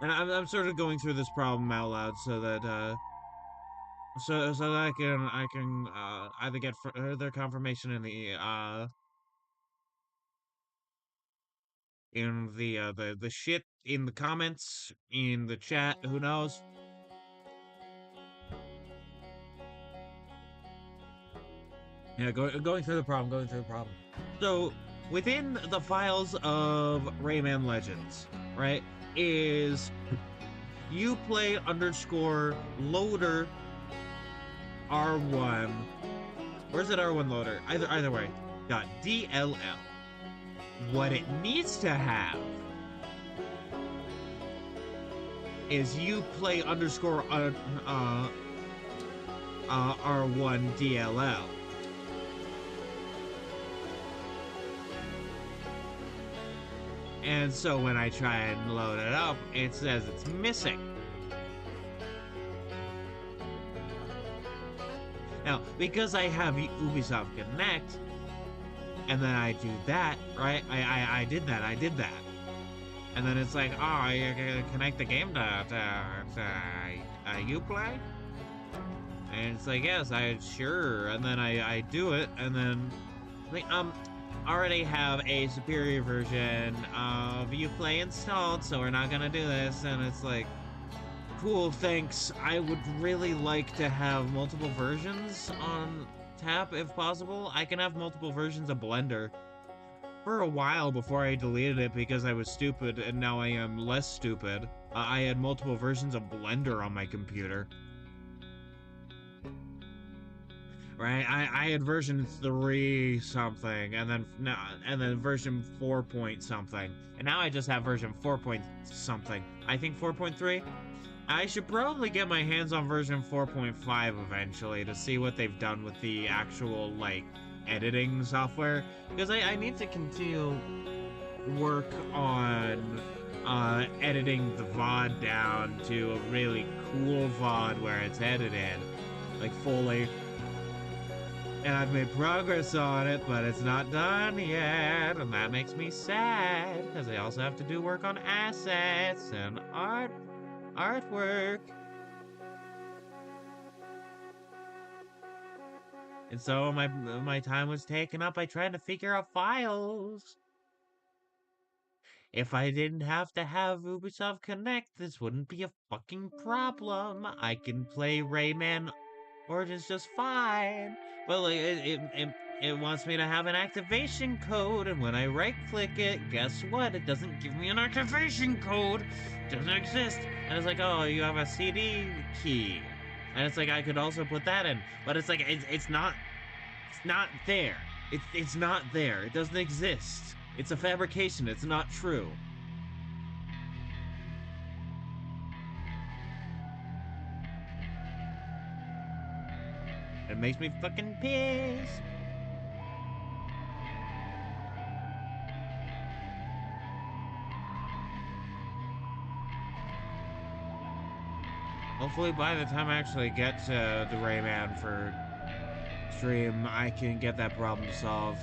and I'm sort of going through this problem out loud so that so that I can either get further confirmation in the shit in the comments in the chat, who knows. Yeah, going through the problem. So within the files of Rayman Legends, right, is uplay underscore loader R1. Where's it R1 loader? Either way. Dot DLL. What it needs to have is uplay underscore R1 DLL. And so when I try and load it up, it says it's missing. Now, because I have Ubisoft Connect, and then I do that, right? I did that. And then it's like, oh, you can connect the game to Uplay? And it's like, yes, sure. And then I do it, and then already have a superior version of Uplay installed, so we're not gonna do this. And it's like, cool, thanks. I would really like to have multiple versions on tap if possible. I can have multiple versions of Blender. For a while before I deleted it because I was stupid, and now I am less stupid, I had multiple versions of Blender on my computer. Right, I had version 3 something, and then version 4 point something, and now I just have version 4 point something. I think 4.3. I should probably get my hands on version 4.5 eventually to see what they've done with the actual like editing software, because I need to continue work on editing the VOD down to a really cool VOD where it's edited like fully. And I've made progress on it, but it's not done yet, and that makes me sad, because I also have to do work on assets and artwork. And so my time was taken up by trying to figure out files. If I didn't have to have Ubisoft Connect, this wouldn't be a fucking problem. I can play Rayman Origins just fine. But like it wants me to have an activation code, and when I right-click it, guess what? It doesn't give me an activation code. It doesn't exist. And it's like, oh, you have a CD key. And it's like I could also put that in, but it's like it's not there. It's not there. It doesn't exist. It's a fabrication. It's not true. It makes me fucking pissed. Hopefully by the time I actually get to the Rayman for stream, I can get that problem solved.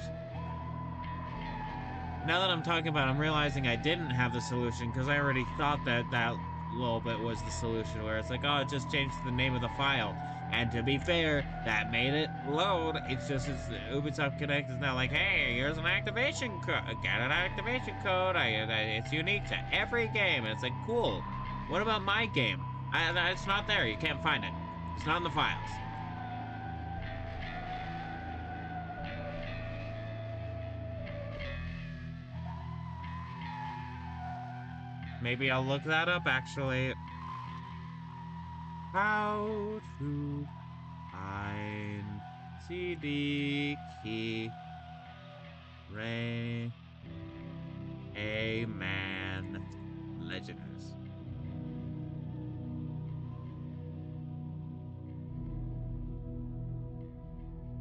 Now that I'm talking about it, I'm realizing I didn't have the solution, because I already thought that little bit was the solution, where it's like, oh, it just changed the name of the file. And to be fair, that made it load. It's Ubisoft Connect is now like, hey, here's an activation code. Get an activation code. It's unique to every game. And it's like, cool. What about my game? It's not there. You can't find it. It's not in the files. Maybe I'll look that up, actually. How to find CD key Ray A Man Legends.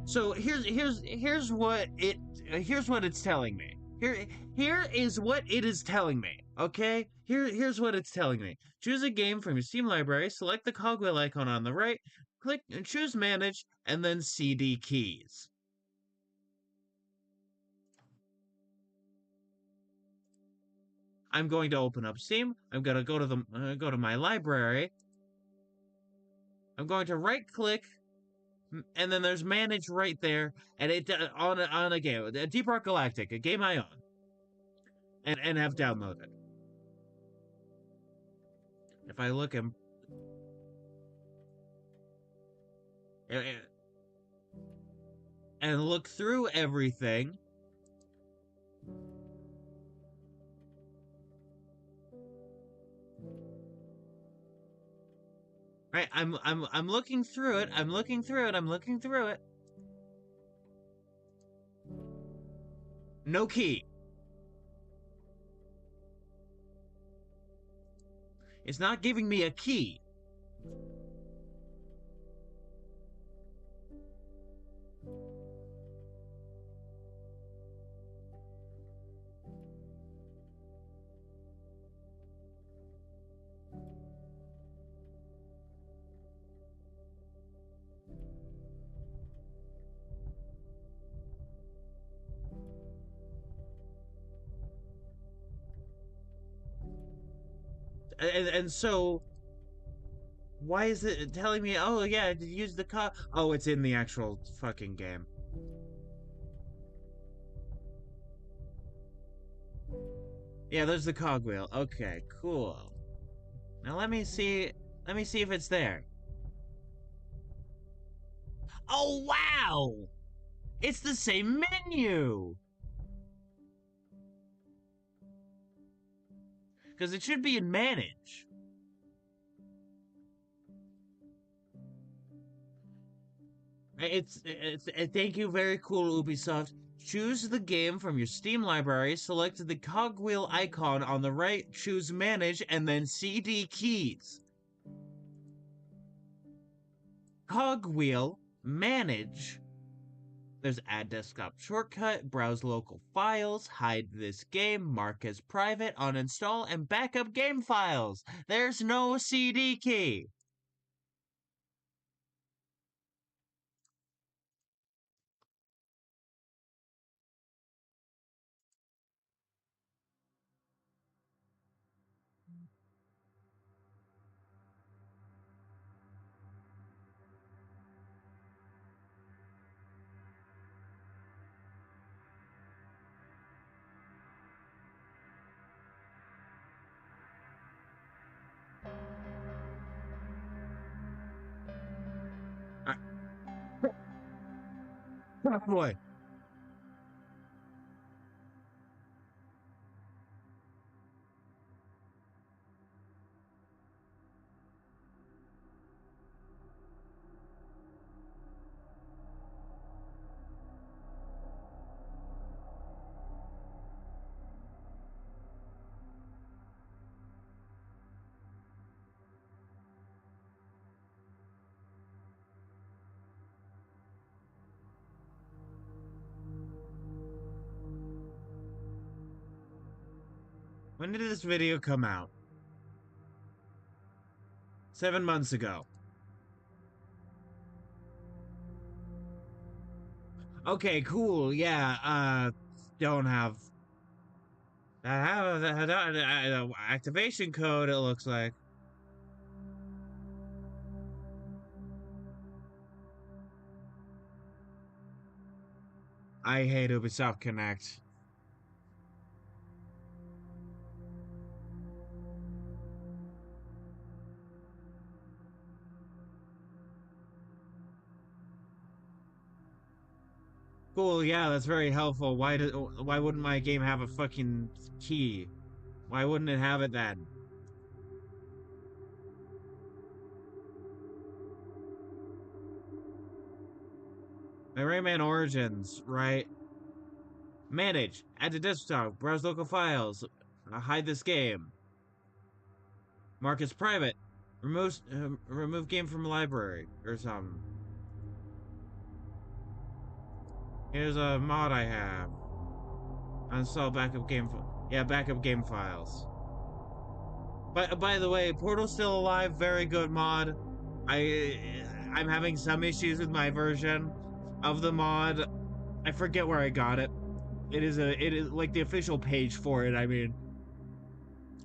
So here's what it's telling me. Here is what it is telling me. Okay? Here's what it's telling me. Choose a game from your Steam library, select the cogwheel icon on the right, click and choose manage, and then CD keys. I'm going to open up Steam. I'm going to go to my library. I'm going to right click, and then there's manage right there, and it on a game, Deep Rock Galactic, a game I own, and have downloaded. If I look and look through everything, right? I'm looking through it. I'm looking through it. I'm looking through it. No key. It's not giving me a key. And so why is it telling me, oh yeah, to use the oh, it's in the actual fucking game. Yeah, there's the cogwheel. Okay, cool. Now let me see if it's there. Oh wow! It's the same menu! Because it should be in manage. It's thank you, very cool, Ubisoft. Choose the game from your Steam library, select the cogwheel icon on the right, choose manage, and then CD keys. Cogwheel, manage. There's add desktop shortcut, browse local files, hide this game, mark as private, uninstall, and backup game files. There's no CD key. Oh boy. When did this video come out? 7 months ago. Okay, cool. Yeah, don't have activation code, it looks like. I hate Ubisoft Connect. Cool, yeah, that's very helpful. Why wouldn't my game have a fucking key? Why wouldn't it have it then? My Rayman Origins, right? Manage. Add to desktop. Browse local files. Hide this game. Mark as private. Remove game from library or something. Here's a mod I have. Uninstall backup game. Yeah, backup game files. But by the way, Portal's Still Alive, very good mod. I I'm having some issues with my version of the mod. I forget where I got it. It is like the official page for it. I mean,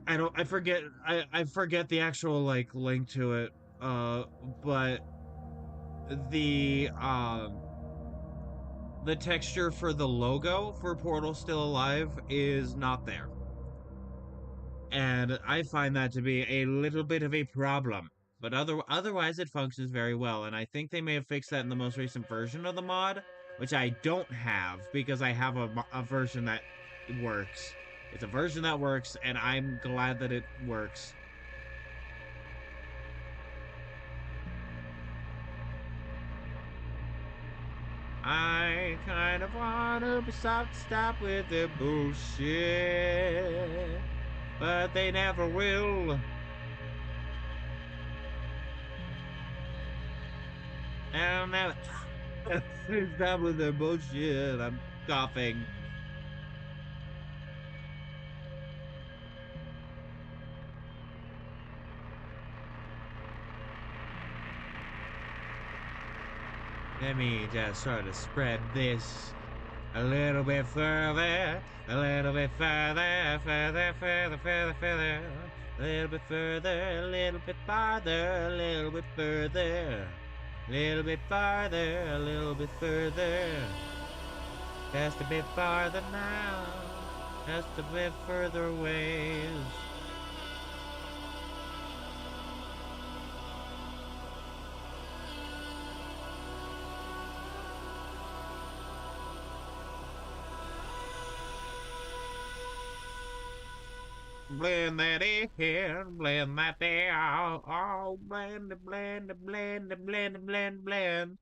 I forget the actual like link to it. Uh, but the the texture for the logo for Portal Still Alive is not there. And I find that to be a little bit of a problem. But otherwise, it functions very well, and I think they may have fixed that in the most recent version of the mod, which I don't have because I have a version that works. It's a version that works, and I'm glad that it works. I kind of want Ubisoft to stop with their bullshit, but they never will. And now stop with their bullshit. I'm coughing. Let me just sort of spread this a little bit further, a little bit further, further, further, further, further, a little bit further, a little bit farther, a little bit further, a little bit farther, a little bit further, just a bit farther now, just a bit further ways. Blend that in, blend that out. Oh, blend it, blend it, blend it, blend it, blend, blend.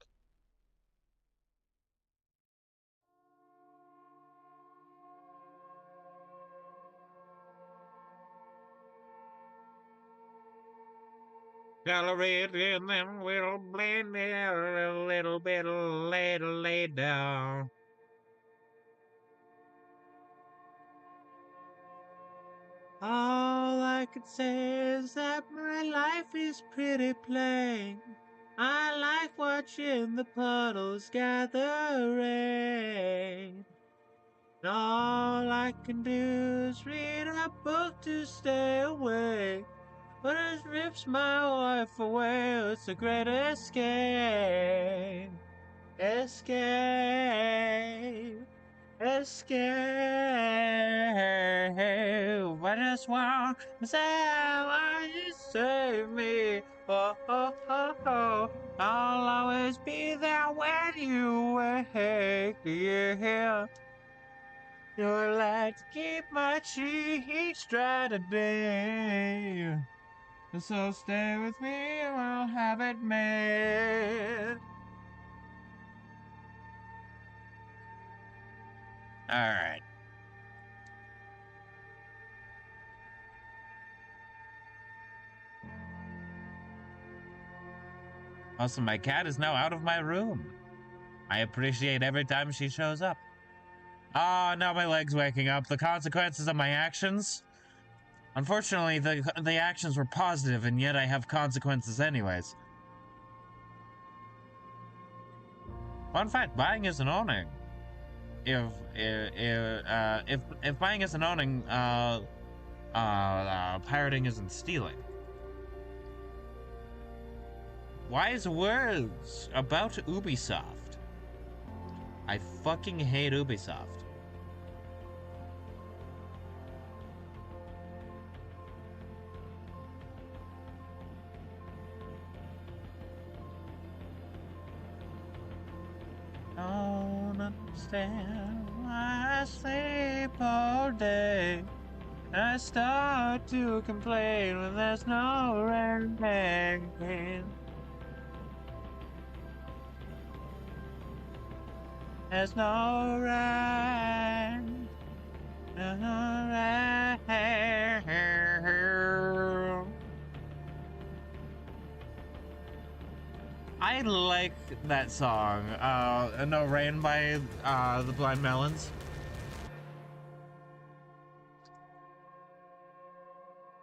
Color it and then we'll blend it a little bit later. All I can say is that my life is pretty plain. I like watching the puddles gather rain. All I can do is read a book to stay awake. But it rips my life away. It's a great escape. Escape. Escape. I just want to say, why you save me? Oh, oh, oh, oh. I'll always be there when you wake. Yeah. Your light to keep my cheeks dry today. So stay with me and we'll have it made. Alright. Also, my cat is now out of my room. I appreciate every time she shows up. Ah, now my leg's waking up. The consequences of my actions? Unfortunately, the actions were positive, and yet I have consequences anyways. Fun fact, buying isn't owning. If buying isn't owning, pirating isn't stealing. Wise words about Ubisoft. I fucking hate Ubisoft. Oh, understand why I sleep all day. I start to complain when there's no rain. There's no rain. No rain. I like that song, No Rain by the Blind Melons.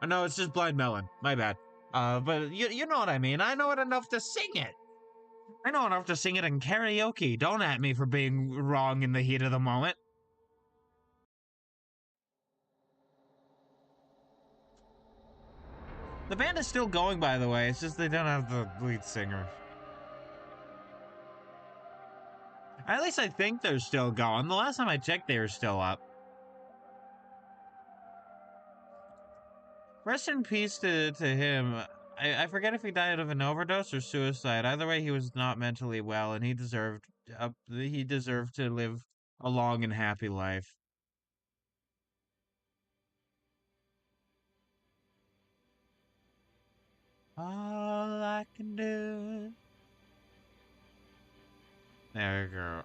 Oh, no, it's just Blind Melon. My bad. But you know what I mean. I know it enough to sing it. I know enough to sing it in karaoke. Don't at me for being wrong in the heat of the moment. The band is still going, by the way. It's just they don't have the lead singer. At least I think they're still going. The last time I checked, they were still up. Rest in peace to him. I forget if he died of an overdose or suicide. Either way, he was not mentally well, and he deserved to live a long and happy life. All I can do. There you go.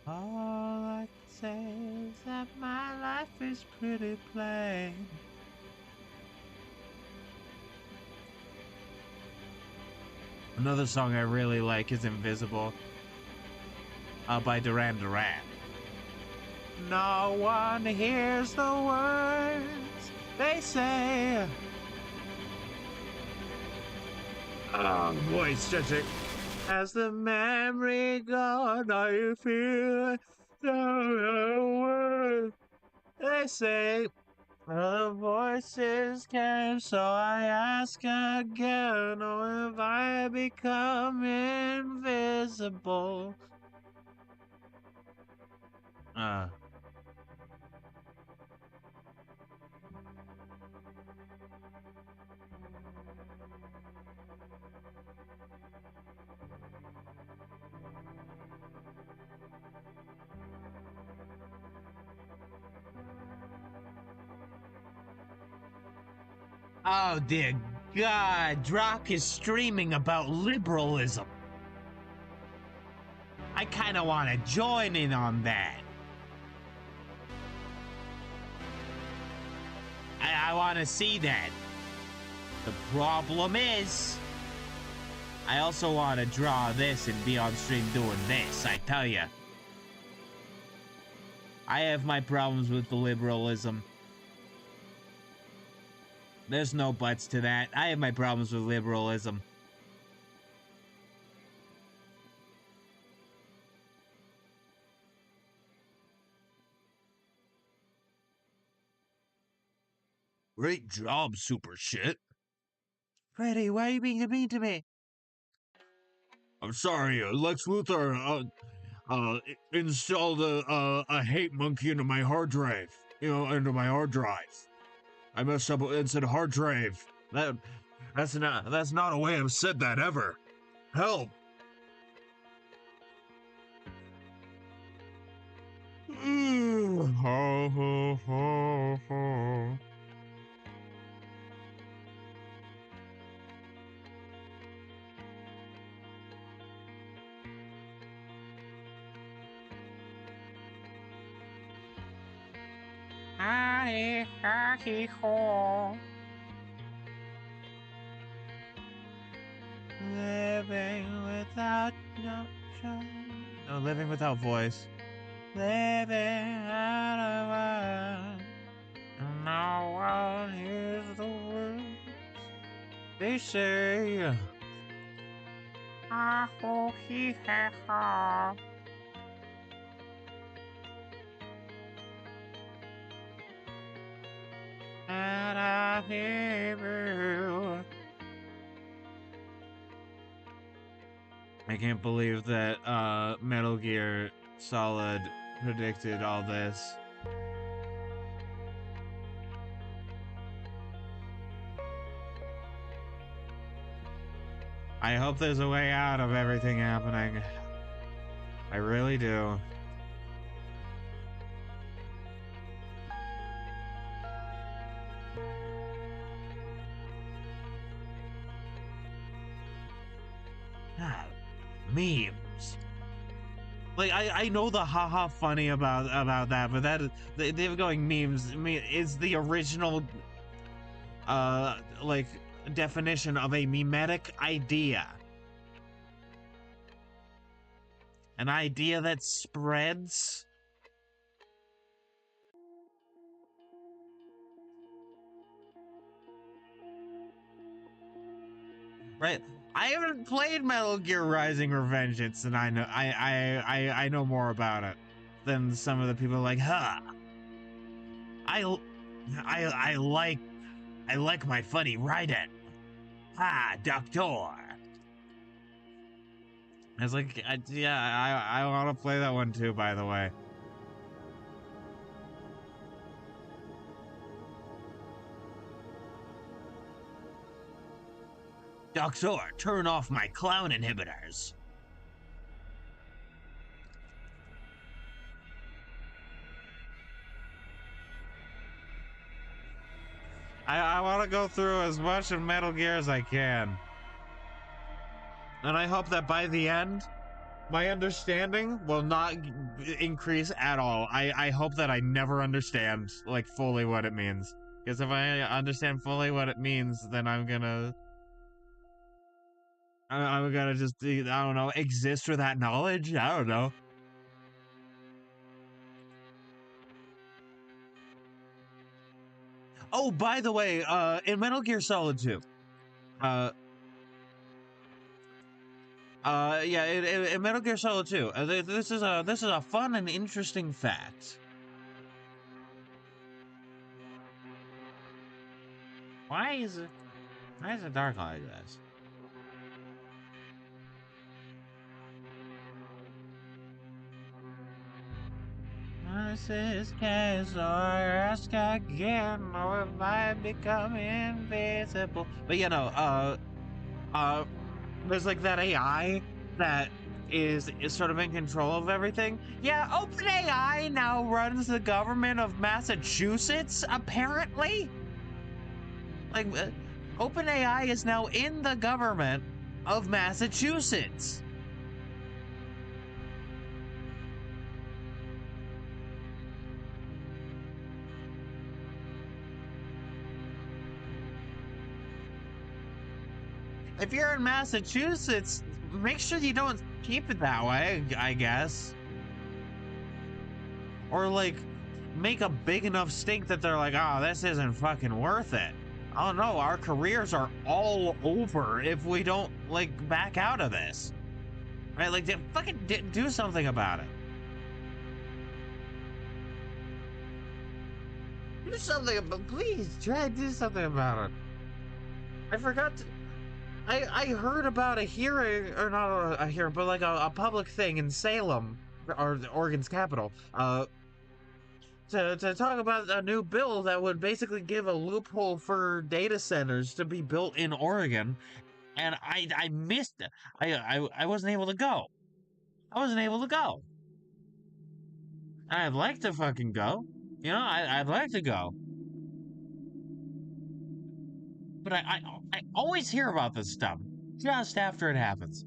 All I can say is that my life is pretty plain. Another song I really like is Invisible by Duran Duran. No one hears the words they say. Voice stretching. As the memory gone, are you feel the words they say? The voices came, so I ask again, oh, if I become invisible? Oh dear God, Drock is streaming about liberalism. I kinda wanna join in on that. I wanna see that. The problem is, I also wanna draw this and be on stream doing this, I tell ya. I have my problems with the liberalism. There's no buts to that. I have my problems with liberalism. Great job, super shit. Freddy, why are you being mean to me? I'm sorry, Lex Luthor, installed a hate monkey into my hard drive. Into my hard drive. I messed up and said hard drive. That's not a way I've said that ever. Help! Ho ho ho ho. Living without living without voice. Living out of words. No one hears the words they say. Ah ho he ha ha. And I hear you. I can't believe that Metal Gear Solid predicted all this. I hope there's a way out of everything happening. I really do. Ah, memes. Like I know the haha funny about that, but that is they're going memes. I mean, is the original like definition of a memetic idea. An idea that spreads. Right. I haven't played Metal Gear Rising Revengeance, and I know more about it than some of the people like, huh. I I like my funny Raiden. Ha, Doctor. I was like, yeah, I want to play that one too, by the way. Doctor, turn off my clown inhibitors. I want to go through as much of Metal Gear as I can. And I hope that by the end, my understanding will not increase at all. I hope that I never understand, like, fully what it means. Because if I understand fully what it means, then I'm gonna just, I don't know, exist with that knowledge? I don't know. Oh, by the way, in Metal Gear Solid 2, uh, yeah, in Metal Gear Solid 2, this is a fun and interesting fact. Why is it dark like this? This is case or ask again, or it might become invisible. But there's like that AI that is sort of in control of everything. Yeah, OpenAI now runs the government of Massachusetts, apparently. Like, OpenAI is now in the government of Massachusetts. If you're in Massachusetts, make sure you don't keep it that way, I guess. Or, like, make a big enough stink that they're like, oh, this isn't fucking worth it. Oh no, our careers are all over if we don't, like, back out of this. Right? Like, fucking do something about it. Do something about, please try to do something about it. I forgot to, I heard about a hearing, or not a hearing, but like a public thing in Salem, or Oregon's capital, to talk about a new bill that would basically give a loophole for data centers to be built in Oregon, and I missed it. I wasn't able to go. I wasn't able to go. I'd like to fucking go. You know, I'd like to go. But I always hear about this stuff just after it happens.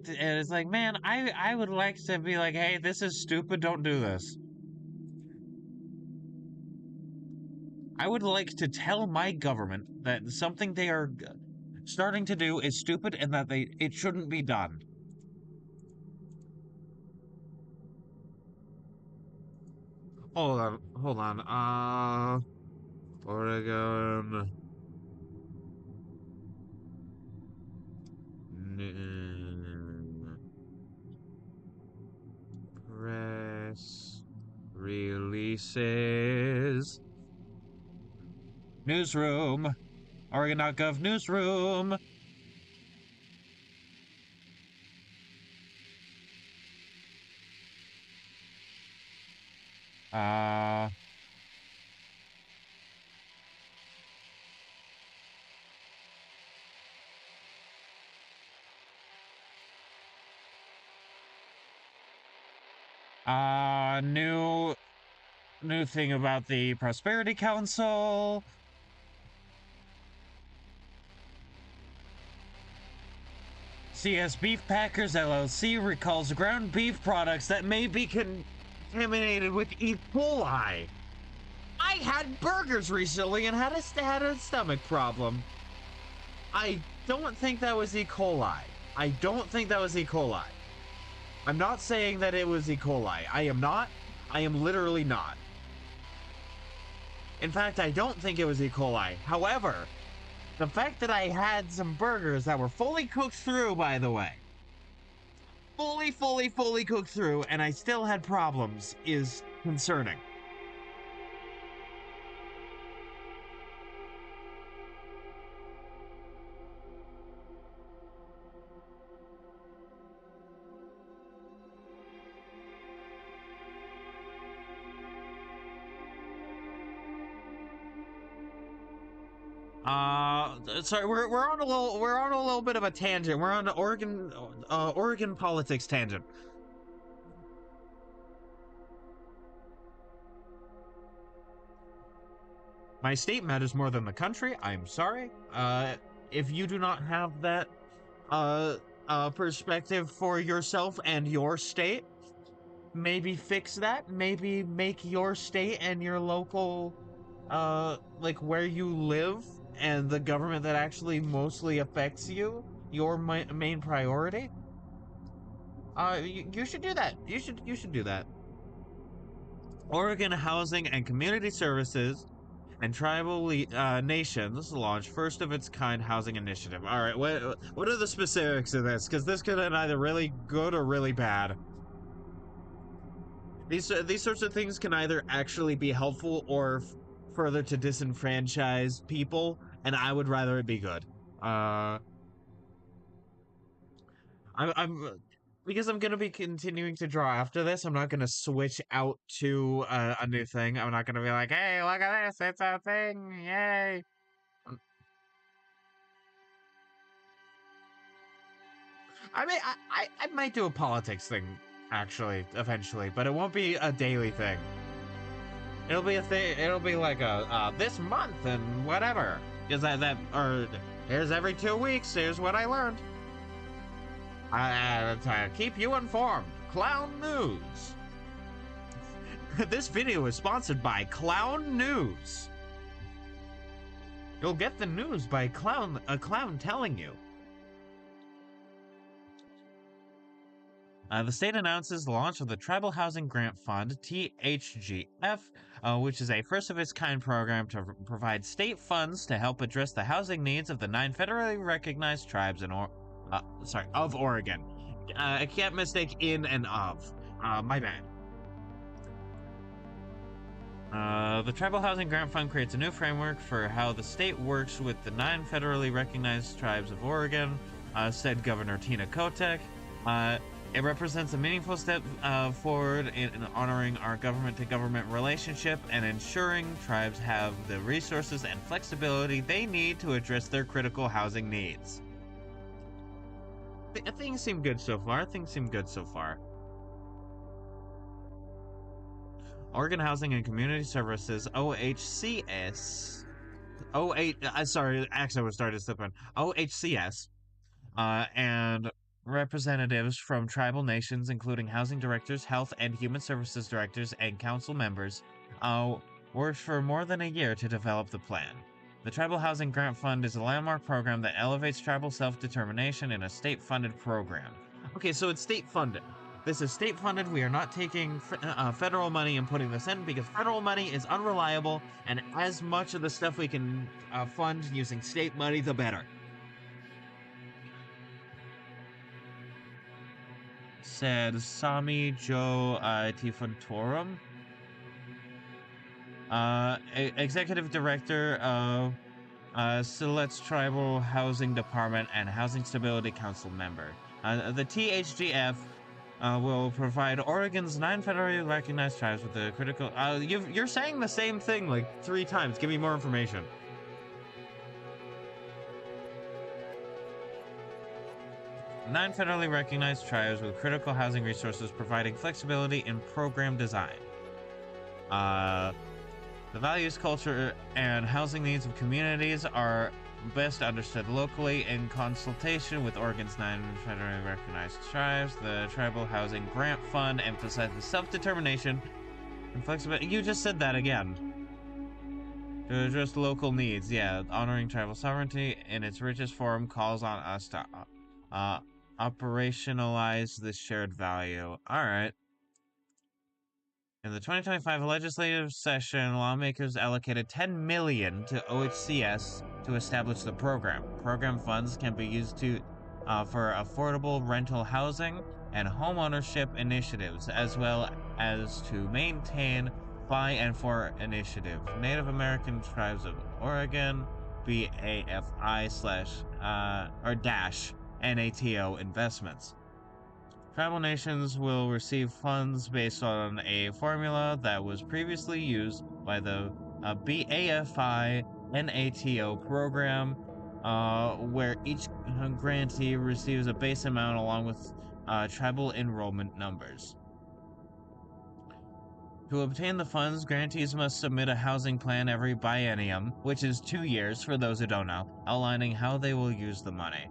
And it's like, man, I would like to be like, hey, this is stupid, don't do this. I would like to tell my government that something they are starting to do is stupid and that it shouldn't be done. Hold on. Oregon press releases. Newsroom. Oregon.gov newsroom. Uh, New thing about the Prosperity Council. CS Beef Packers LLC recalls ground beef products that may be contaminated with E. coli. I had burgers recently and had a stomach problem. I don't think that was E. coli. I don't think that was E. coli. I'm not saying that it was E. coli. I am not. I am literally not. In fact, I don't think it was E. coli. However, the fact that I had some burgers that were fully cooked through, by the way, fully cooked through, and I still had problems, is concerning. Sorry, we're on a little bit of a tangent. We're on an Oregon politics tangent. My state matters more than the country. I'm sorry. If you do not have that perspective for yourself and your state, maybe fix that. Maybe make your state and your local, like where you live and the government that actually mostly affects you, your main priority. You should do that. You should do that. Oregon Housing and Community Services and Tribal Nations launch first of its kind housing initiative. All right, what are the specifics of this? Because this could be either really good or really bad. These sorts of things can either actually be helpful or further to disenfranchise people, and I would rather it be good. I'm because I'm gonna be continuing to draw after this. I'm not gonna switch out to a new thing. I'm not gonna be like, hey, look at this, it's a thing, yay. I mean, I might do a politics thing actually eventually, but it won't be a daily thing. It'll be a thing. It'll be like a this month and whatever. Is that or here's every 2 weeks. Here's what I learned. To keep you informed, Clown News. This video is sponsored by Clown News. You'll get the news by a clown telling you. The state announces the launch of the Tribal Housing Grant Fund, THGF, which is a first-of-its-kind program to provide state funds to help address the housing needs of the 9 federally recognized tribes of Oregon. I can't mistake in and of. My bad. The Tribal Housing Grant Fund creates a new framework for how the state works with the 9 federally recognized tribes of Oregon, said Governor Tina Kotek. It represents a meaningful step forward in honoring our government-to-government relationship and ensuring tribes have the resources and flexibility they need to address their critical housing needs. Things seem good so far. Oregon Housing and Community Services, OHCS. OHCS. And representatives from tribal nations, including housing directors, health and human services directors, and council members, worked for more than a year to develop the plan. The Tribal Housing Grant Fund is a landmark program that elevates tribal self-determination in a state-funded program. Okay, so it's state-funded. This is state-funded. We are not taking federal money and putting this in because federal money is unreliable, and as much of the stuff we can fund using state money, the better. Said Sami Joe Tifuntorum, Executive Director of Silet's Tribal Housing Department and Housing Stability Council member. The THGF will provide Oregon's 9 federally recognized tribes with the critical... you're saying the same thing like 3 times. Give me more information. 9 federally recognized tribes with critical housing resources providing flexibility in program design. The values, culture, and housing needs of communities are best understood locally in consultation with Oregon's 9 federally recognized tribes. The Tribal Housing Grant Fund emphasizes self-determination and flexibility. You just said that again. To address local needs, yeah, honoring tribal sovereignty in its richest form calls on us to operationalize this shared value. Alright. In the 2025 legislative session, lawmakers allocated $10 million to OHCS to establish the program. Program funds can be used for affordable rental housing and homeownership initiatives, as well as to maintain by and for initiative. Native American Tribes of Oregon, BAFI / NATO investments. Tribal nations will receive funds based on a formula that was previously used by the BAFI NATO program, where each grantee receives a base amount along with tribal enrollment numbers. To obtain the funds, grantees must submit a housing plan every biennium, which is 2 years for those who don't know, outlining how they will use the money.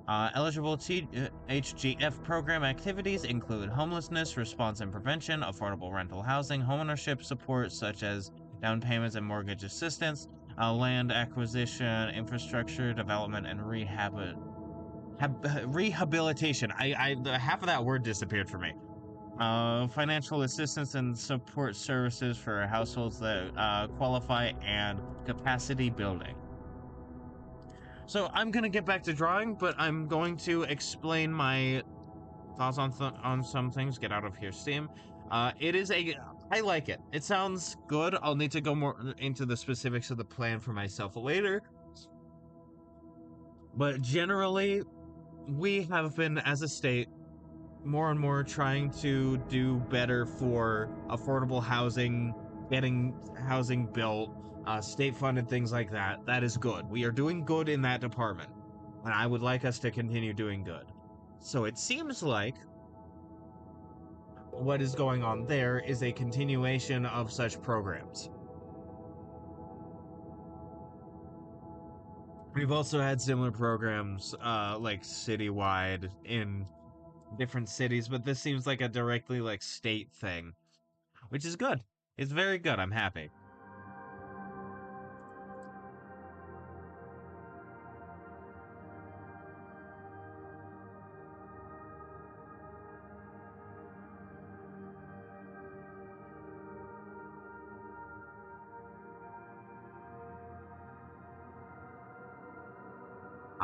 Eligible HGF program activities include homelessness response and prevention, affordable rental housing, homeownership support such as down payments and mortgage assistance, land acquisition, infrastructure development, and rehabilitation. Half of that word disappeared for me. Financial assistance and support services for households that qualify, and capacity building. So I'm gonna get back to drawing, but I'm going to explain my thoughts on some things. Get out of here, Steam. I like it. It sounds good. I'll need to go more into the specifics of the plan for myself later. But generally, we have been, as a state, more and more trying to do better for affordable housing, getting housing built, state-funded things like that. That is good. We are doing good in that department, and I would like us to continue doing good. So it seems like what is going on there is a continuation of such programs. We've also had similar programs, like citywide in different cities, but this seems like a directly state thing, which is good. It's very good. I'm happy.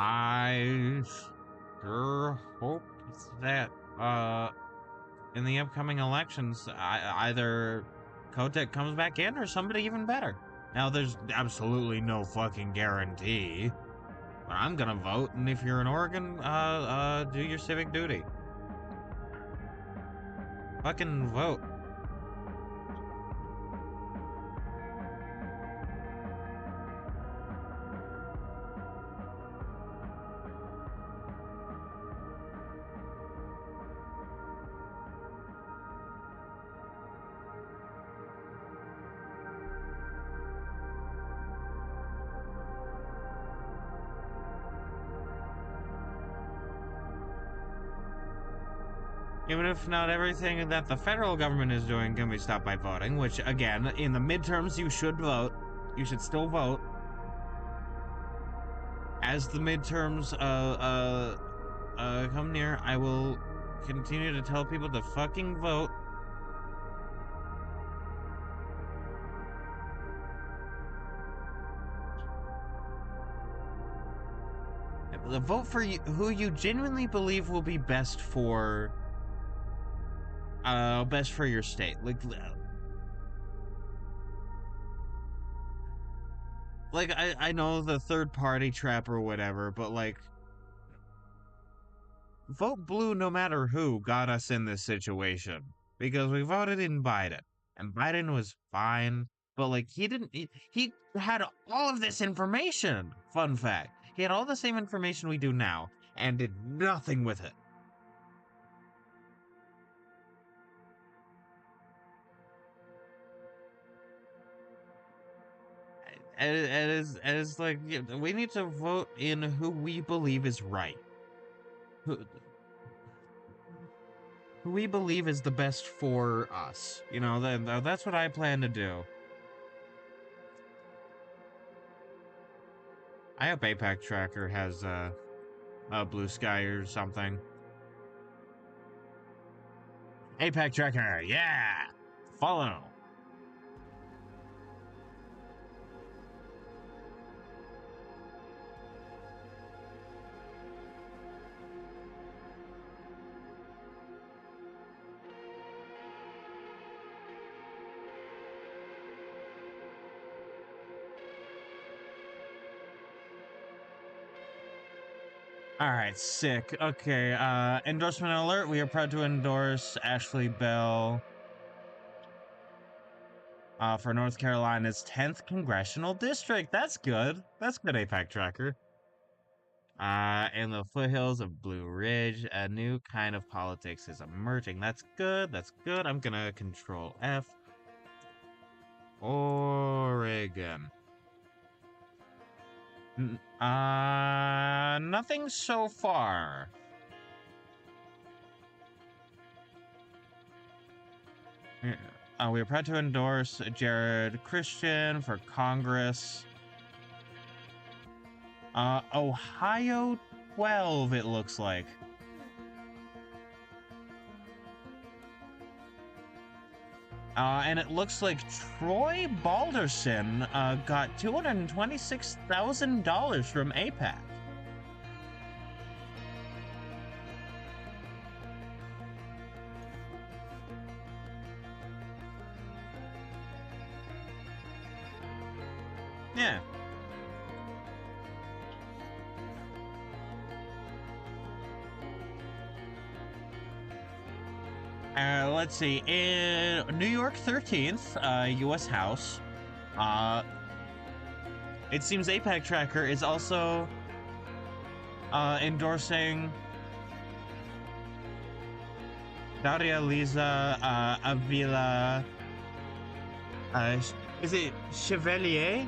I sure hope that in the upcoming elections, either Kotek comes back in or somebody even better. Now, there's absolutely no fucking guarantee, but I'm gonna vote, and if you're in Oregon, do your civic duty. Fucking vote. Even if not everything that the federal government is doing can be stopped by voting, which, again, in the midterms, you should vote. You should still vote. As the midterms come near, I will continue to tell people to fucking vote. Vote for who you genuinely believe will be best for your state. I know the third party trap or whatever, but vote blue no matter who got us in this situation, because we voted in Biden, and Biden was fine, but he had all of this information. Fun fact, He had all the same information we do now, and did nothing with it. And it's like, we need to vote in who we believe is right. Who we believe is the best for us. You know, that's what I plan to do. I hope APAC Tracker has a blue sky or something. APAC Tracker, yeah! Follow! Alright, sick. Okay, endorsement alert. We are proud to endorse Ashley Bell for North Carolina's 10th Congressional District. That's good. That's good, APAC Tracker. In the foothills of Blue Ridge, a new kind of politics is emerging. That's good. That's good. I'm gonna control F. Oregon. Nothing so far. We are proud to endorse Jared Christian for Congress. Ohio 12, it looks like. And it looks like Troy Balderson got $226,000 from APAC. Yeah. Let's see. In New York 13th, U.S. House, it seems APAC Tracker is also endorsing Daria Liza Avila. Is it Chevalier?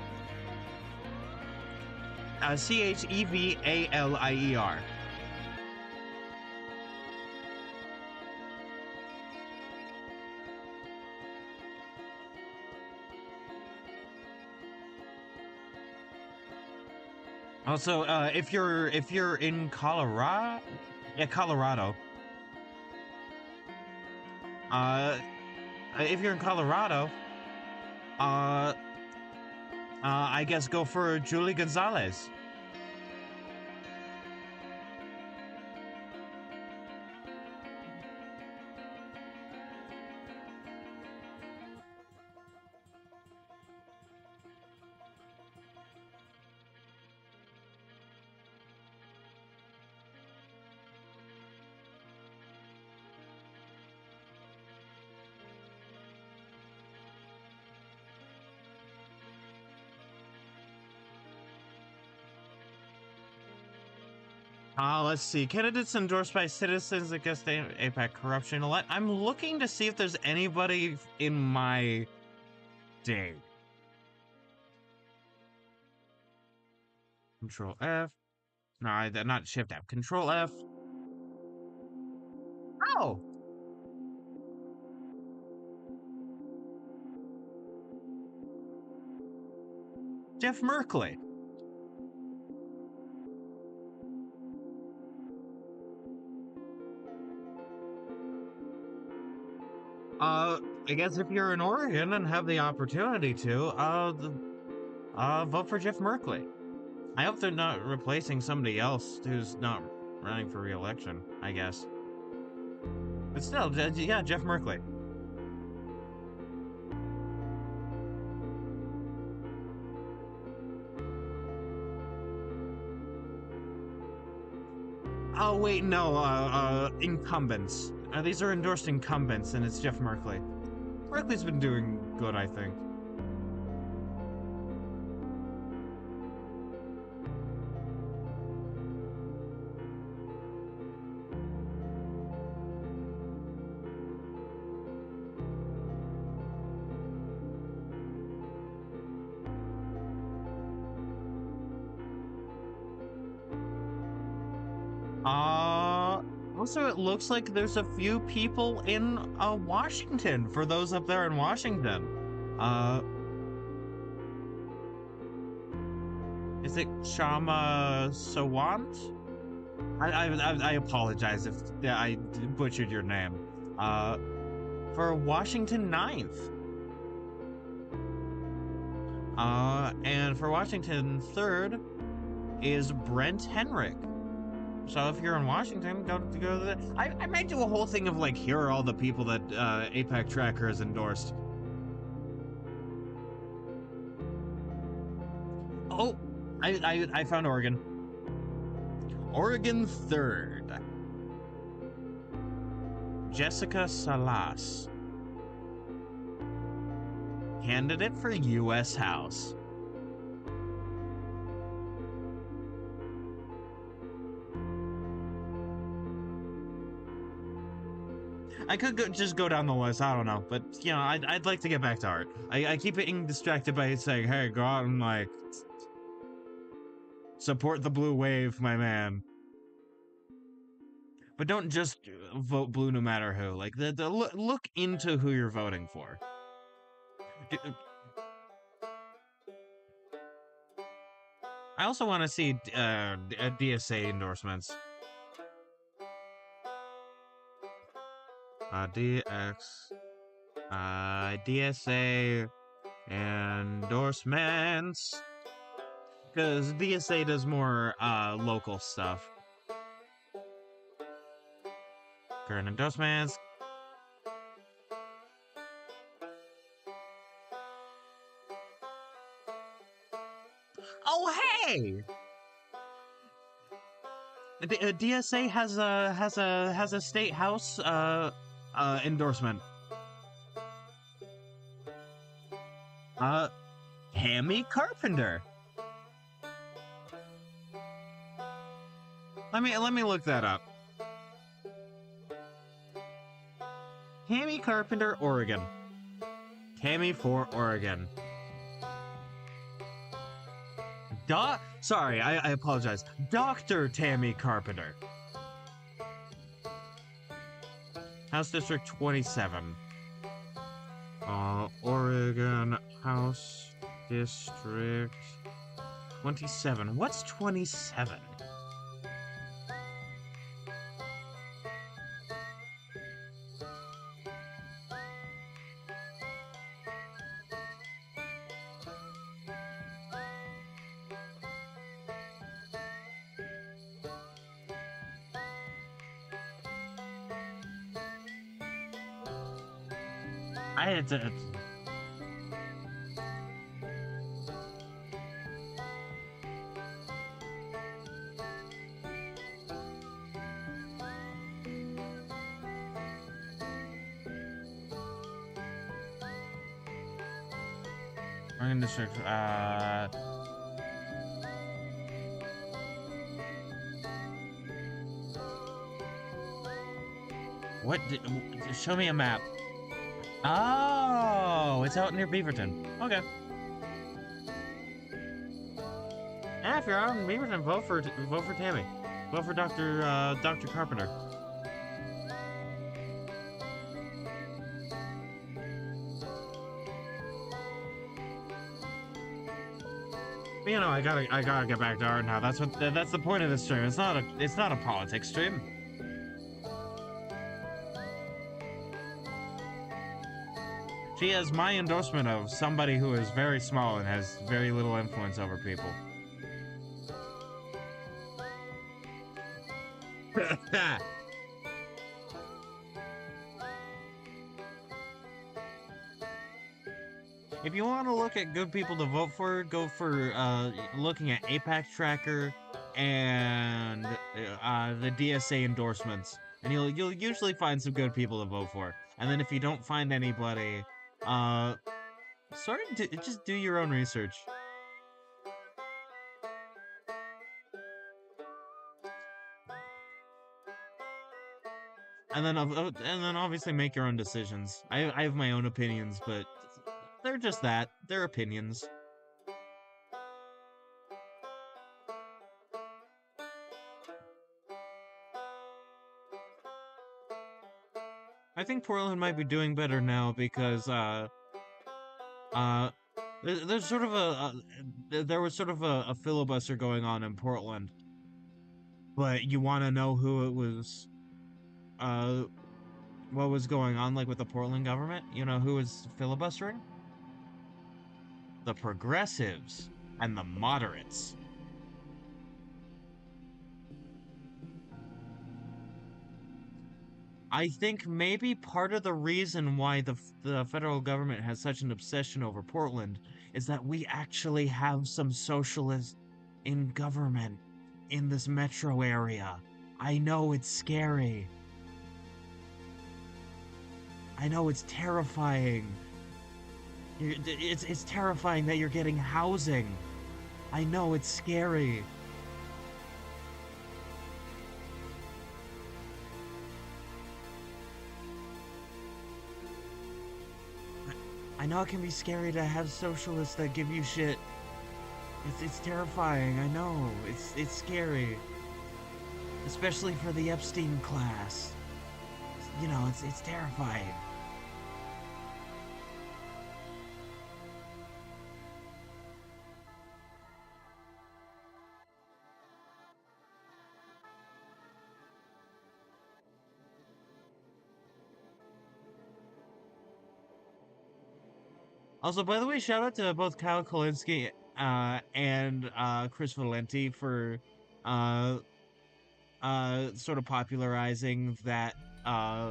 Chevalier. Also, if you're in Colorado, yeah, Colorado. If you're in Colorado, I guess go for Julie Gonzalez. Let's see. Candidates endorsed by citizens against APAC corruption. I'm looking to see if there's anybody in my day. Control F. No, not Shift F. Control F. Oh! Jeff Merkley. I guess if you're in Oregon and have the opportunity to, vote for Jeff Merkley. I hope they're not replacing somebody else who's not running for re-election, I guess. But still, yeah, Jeff Merkley. Oh, wait, no, incumbents. These are endorsed incumbents, and it's Jeff Merkley. Merkley's been doing good, I think. Also, it looks like there's a few people in Washington, for those up there in Washington. Uh, is it Shama Sawant? I apologize if I butchered your name. For Washington 9th. And for Washington 3rd is Brent Henrik. So if you're in Washington, go to the. I might do a whole thing of like, here are all the people that APAC Tracker has endorsed. Oh, I found Oregon. Oregon 3rd. Jessica Salas. Candidate for U.S. House. I could just go down the list, I don't know, but, you know, I'd like to get back to art. I keep getting distracted by saying, hey, go out and, like, support the blue wave, my man. But don't just vote blue no matter who. Like, look into who you're voting for. I also want to see DSA endorsements. DSA endorsements. Because DSA does more local stuff. Current endorsements. Oh, hey! DSA has a state house endorsement. Hammy Carpenter. Let me look that up. Hammy Carpenter, Oregon. Tammy for Oregon. Sorry, I apologize. Dr. Tammy Carpenter. House District 27. Oregon House District 27. What's 27? I had to. Oregon District. What? Show me a map. Oh, it's out near Beaverton. Okay. Yeah, if you're out in Beaverton, vote for Tammy. Vote for Dr. Carpenter. You know, I gotta get back to art now. That's the point of this stream. It's not a politics stream. She has my endorsement of somebody who is very small and has very little influence over people. If you want to look at good people to vote for, go for looking at APAC Tracker and the DSA endorsements, and you'll usually find some good people to vote for. And then if you don't find anybody, just do your own research. And then obviously make your own decisions. I have my own opinions, but they're just that. They're opinions. I think Portland might be doing better now because uh there's sort of there was sort of a filibuster going on in Portland, but you want to know who it was uh what was going on like with the Portland government? You know who was filibustering? The progressives and the moderates. I think maybe part of the reason why the federal government has such an obsession over Portland is that we actually have some socialists in government in this metro area. I know it's scary. I know it's terrifying. It's terrifying that you're getting housing. I know it's scary. I know it can be scary to have socialists that give you shit. It's terrifying. I know. It's scary, especially for the Epstein class. You know, it's terrifying. Also, by the way, shout out to both Kyle Kalinske and Chris Valenti for uh sort of popularizing uh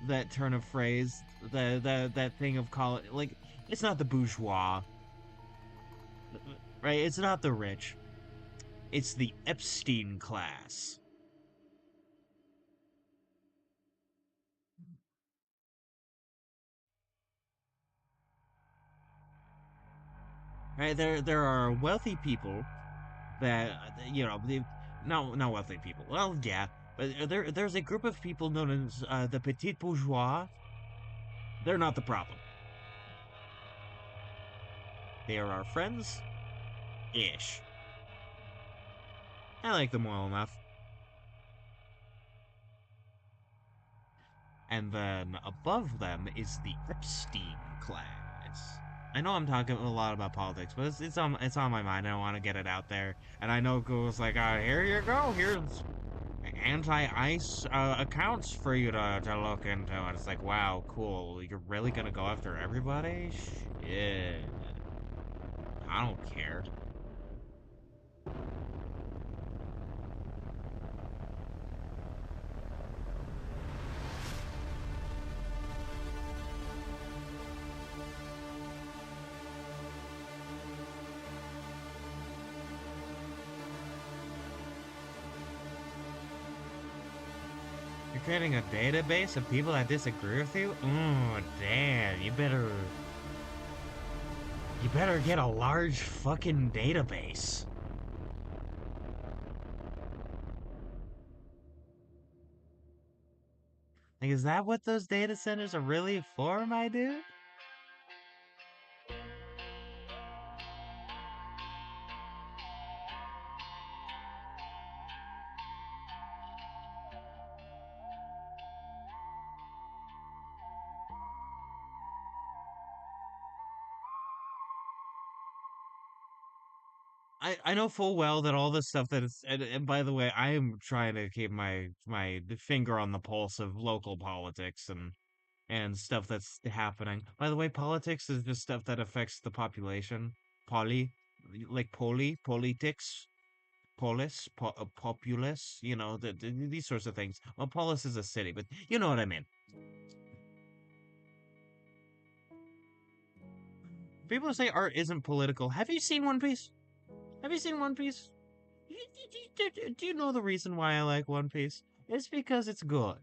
that turn of phrase, that thing of call it like it's not the bourgeois, right? It's not the rich. It's the Epstein class. Right? There are wealthy people that you know, not wealthy people. Well, yeah, but there's a group of people known as the petit bourgeois. They're not the problem. They are our friends ish. I like them well enough. And then above them is the Epstein class. I know I'm talking a lot about politics, but it's on my mind. I don't want to get it out there. And I know Google's like, here you go. Here's anti-ice accounts for you to look into. And it's like, wow, cool. You're really gonna go after everybody? Shit. I don't care. You're creating a database of people that disagree with you? Oh, damn. You better get a large fucking database. Like, is that what those data centers are really for, my dude? I know full well that all this stuff that is, and by the way, I am trying to keep my finger on the pulse of local politics and stuff that's happening. By the way, politics is just stuff that affects the population. Poly, like politics, populace, you know, these sorts of things. Well, polis is a city, but you know what I mean. People say art isn't political. Have you seen One Piece? Have you seen One Piece? Do you know the reason why I like One Piece? It's because it's good.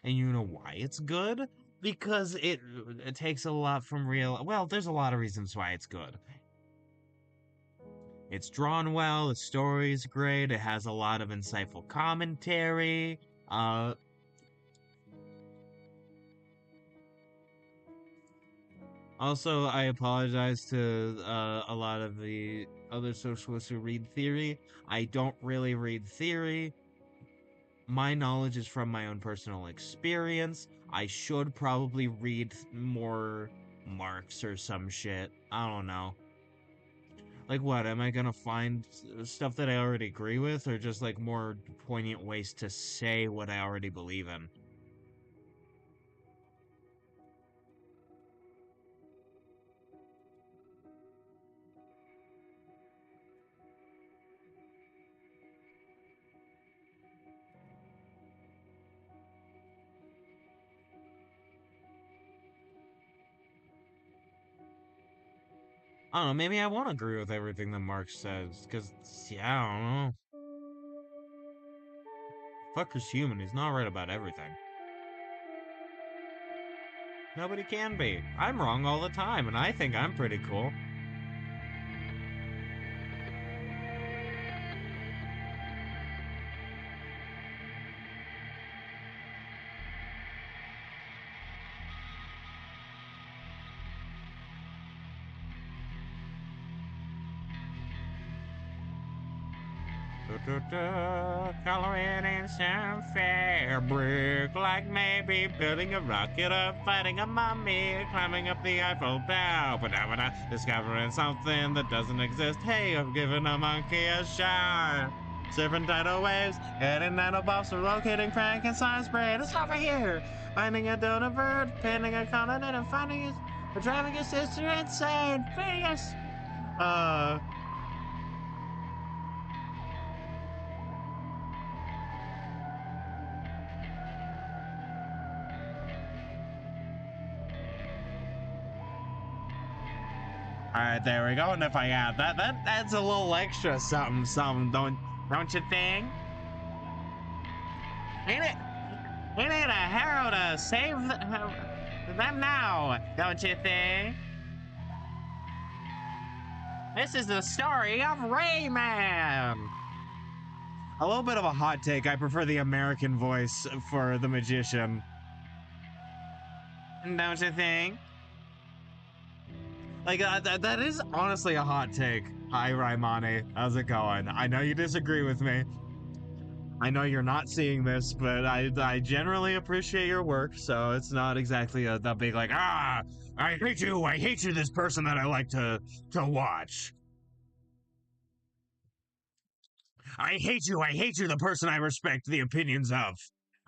And you know why it's good? Because it takes a lot from real. Well, there's a lot of reasons why it's good. It's drawn well, the story's great, it has a lot of insightful commentary. Also, I apologize to a lot of the other socialists who read theory. I don't really read theory. My knowledge is from my own personal experience. I should probably read more Marx or some shit. I don't know. Like, what? Am I gonna find stuff that I already agree with, or just like more poignant ways to say what I already believe in? I don't know. Maybe I won't agree with everything that Marx says, because, yeah, I don't know. Fucker's human. He's not right about everything. Nobody can be. I'm wrong all the time, and I think I'm pretty cool. Coloring in some fabric, like maybe building a rocket or fighting a mummy, climbing up the Eiffel Tower, discovering something that doesn't exist. Hey, I've given a monkey a shot. Surfing tidal waves, getting nanobombs from locating Frankenstein's brain. It's over here. Finding a donut bird, painting a continent, and finding his, driving his sister insane. Phineas. Uh, All right, there we go. And if I add that, that adds a little extra something, something. Don't you think? Ain't it? Ain't it a hero to save them now? Don't you think? This is the story of Rayman. A little bit of a hot take. I prefer the American voice for the magician. Don't you think? Like, that is honestly a hot take. Hi, Raimani. How's it going? I know you disagree with me. I know you're not seeing this, but I generally appreciate your work, so it's not exactly a big, like, I hate you, this person that I like to watch. I hate you, the person I respect the opinions of.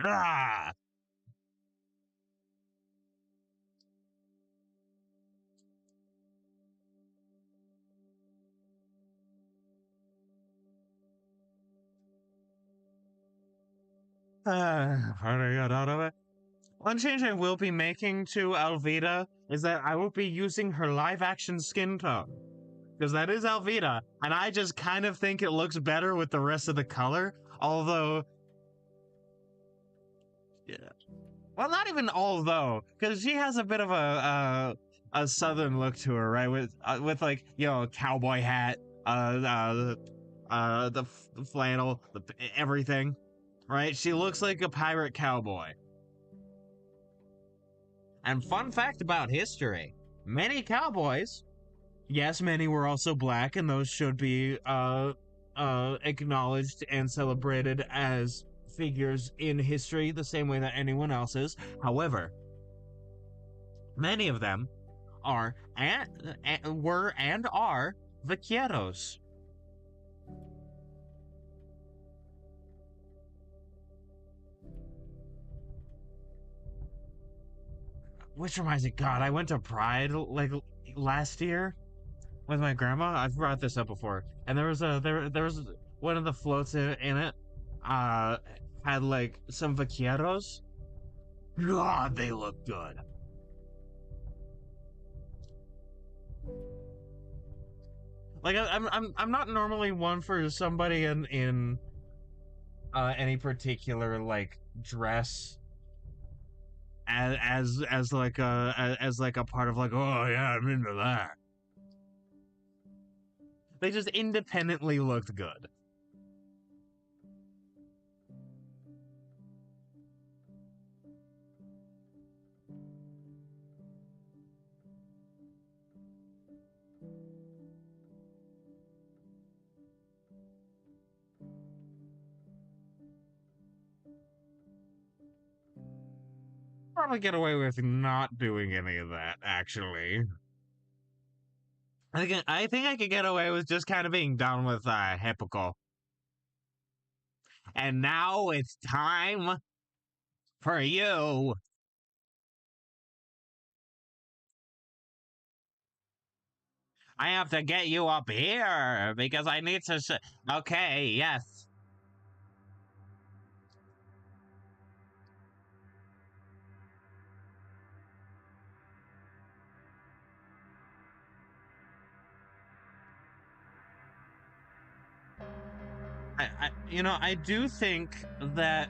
Ah! How do I get out of it? One change I will be making to Alvida is that I will be using her live action skin tone. Because that is Alvida, and I just kind of think it looks better with the rest of the color. Although, yeah. Well, not even although, because she has a bit of a southern look to her, right? With like, you know, a cowboy hat, the flannel, everything, right? She looks like a pirate cowboy. And fun fact about history: many cowboys, yes, many were also black, and those should be acknowledged and celebrated as figures in history the same way that anyone else is. However, many of them are were and are vaqueros. Which reminds me, God, I went to Pride like last year with my grandma. I've brought this up before, and there was one of the floats in it. Uh, had like some vaqueros. God, they look good. Like I'm not normally one for somebody in any particular like dress as like a part of like, oh yeah, I'm into that. They just independently looked good. probably get away with not doing any of that, actually. I think I could get away with just kind of being done with Hypical. And now it's time for you. I have to get you up here because I need to. Okay, yes. I do think that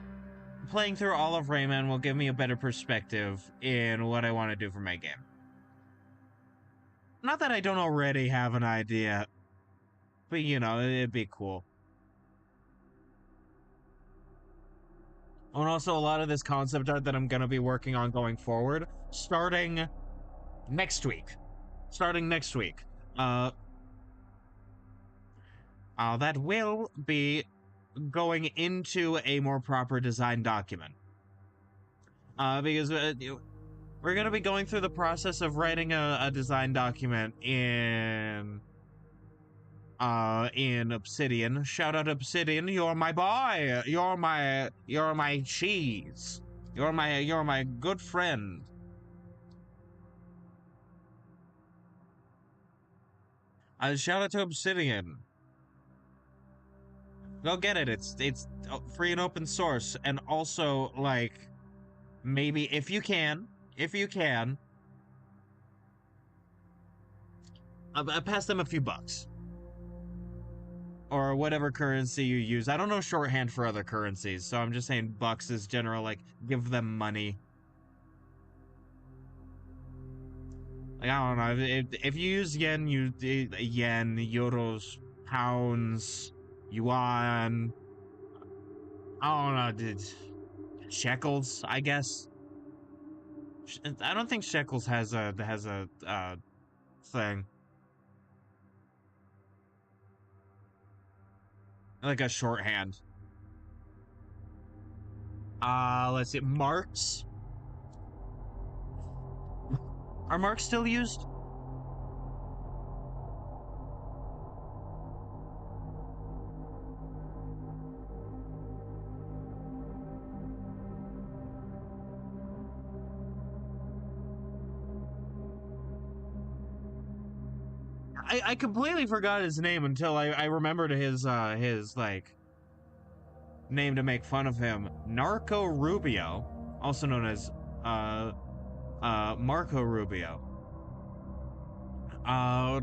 playing through all of Rayman will give me a better perspective in what I want to do for my game. Not that I don't already have an idea, but it'd be cool. And also a lot of this concept art that I'm going to be working on going forward, starting next week. That will be going into a more proper design document. Because we're going to be going through the process of writing a design document in Obsidian. Shout out Obsidian, you're my boy. You're my cheese. You're my good friend. Shout out to Obsidian. Go get it. It's free and open source, and also like maybe if you can, pass them a few bucks or whatever currency you use. I don't know shorthand for other currencies, so I'm just saying bucks is general. Like give them money. Like I don't know if you use yen, yen, euros, pounds, yuan. I don't know, shekels, I guess. I don't think shekels has a thing like a shorthand. Let's see, marks. Are marks still used? I completely forgot his name until I remembered his like name to make fun of him. Narco Rubio, also known as Marco Rubio.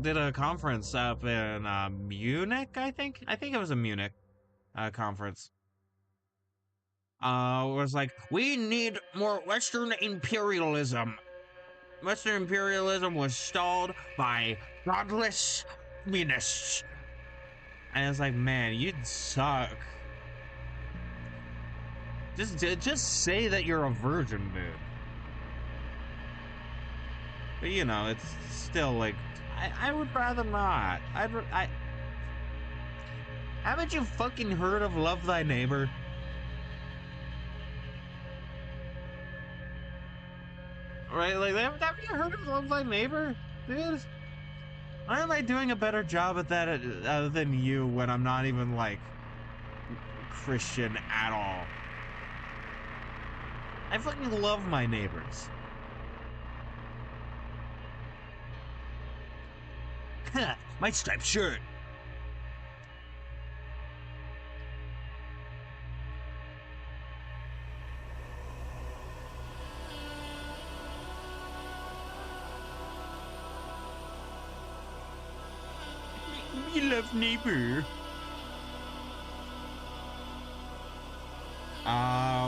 Did a conference up in Munich, I think. I think it was a Munich conference. Was like, we need more Western imperialism. Western imperialism was stalled by godless communists. And it's like, man, you'd suck. Just say that you're a virgin, dude. But it's still like, I would rather not. Haven't you fucking heard of Love Thy Neighbor? Right, like, haven't you heard of Love Thy Neighbor? Dude, why am I doing a better job at that than you when I'm not even, like, Christian at all? I fucking love my neighbors. My striped shirt. Me love neighbor.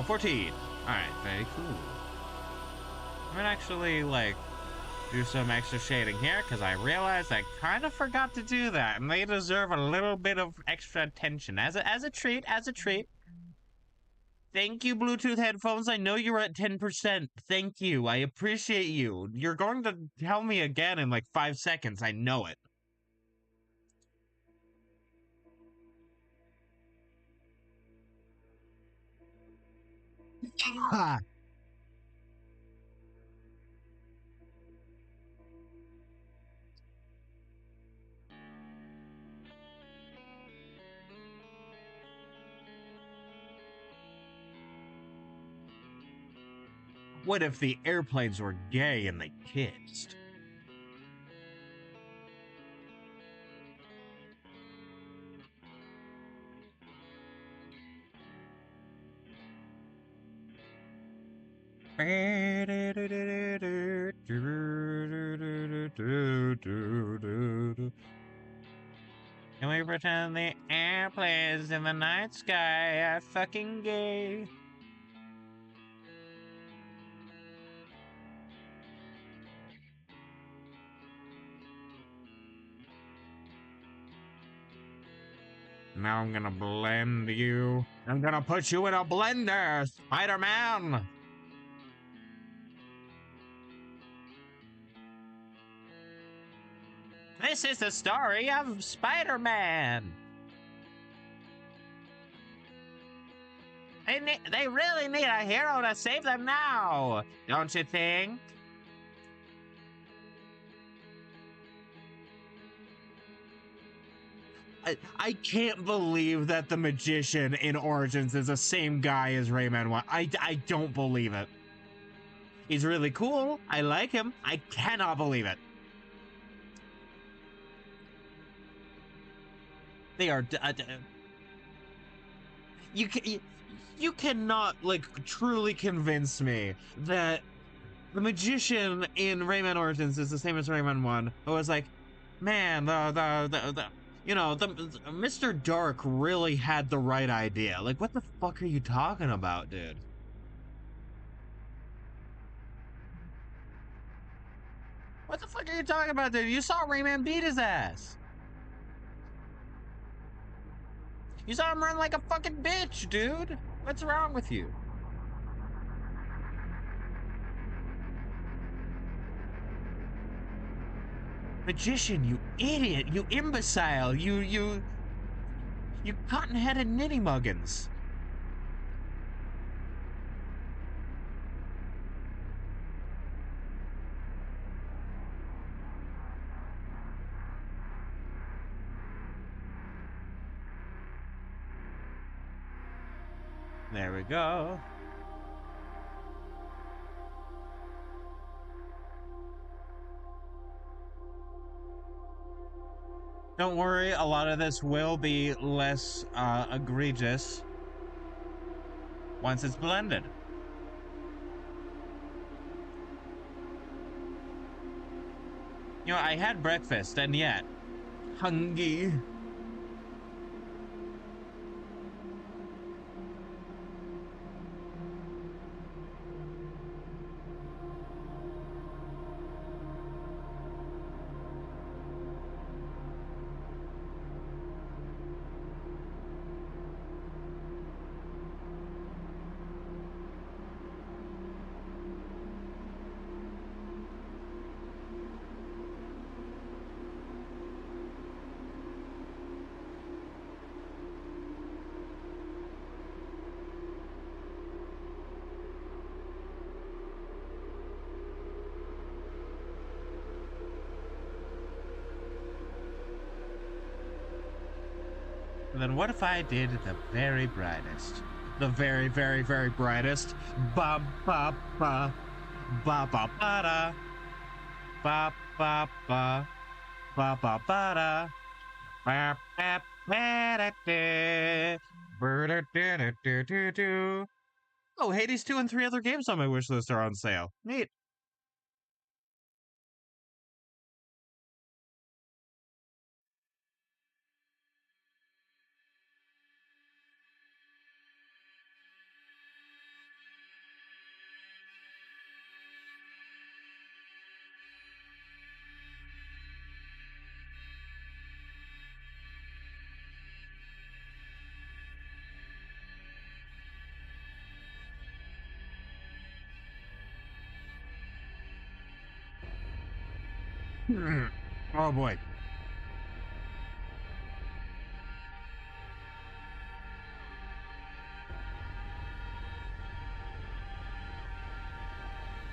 14. Alright, very cool. I'm gonna actually, like, do some extra shading here, because I realized I kind of forgot to do that, and they deserve a little bit of extra attention. As a treat. Thank you, Bluetooth headphones. I know you're at 10%. Thank you. I appreciate you. You're going to tell me again in, like, 5 seconds. I know it. What if the airplanes were gay and they kissed? Can we pretend the airplanes in the night sky are fucking gay? Now I'm gonna blend you. I'm gonna put you in a blender, Spider-Man! This is the story of Spider-Man! They really need a hero to save them now, don't you think? I can't believe that the magician in Origins is the same guy as Rayman 1. I don't believe it. He's really cool. I like him. I cannot believe it. They are... You cannot, like, truly convince me that the magician in Rayman Origins is the same as Rayman 1. I was like, man, Mr. Dark really had the right idea. Like, what the fuck are you talking about, dude? What the fuck are you talking about, dude? You saw Rayman beat his ass. You saw him run like a fucking bitch, dude. What's wrong with you? Magician, you idiot, you imbecile, you cotton-headed nitty-muggins. There we go. Don't worry, a lot of this will be less egregious once it's blended. You know, I had breakfast, and yet, hungry. Then what if I did the very brightest? The very, very, very brightest. Ba ba ba ba ba ba da. Ba ba ba ba ba ba da. Ba ba ba da da. Oh, Hades 2 and 3 other games on my wish list are on sale. Neat. Oh boy.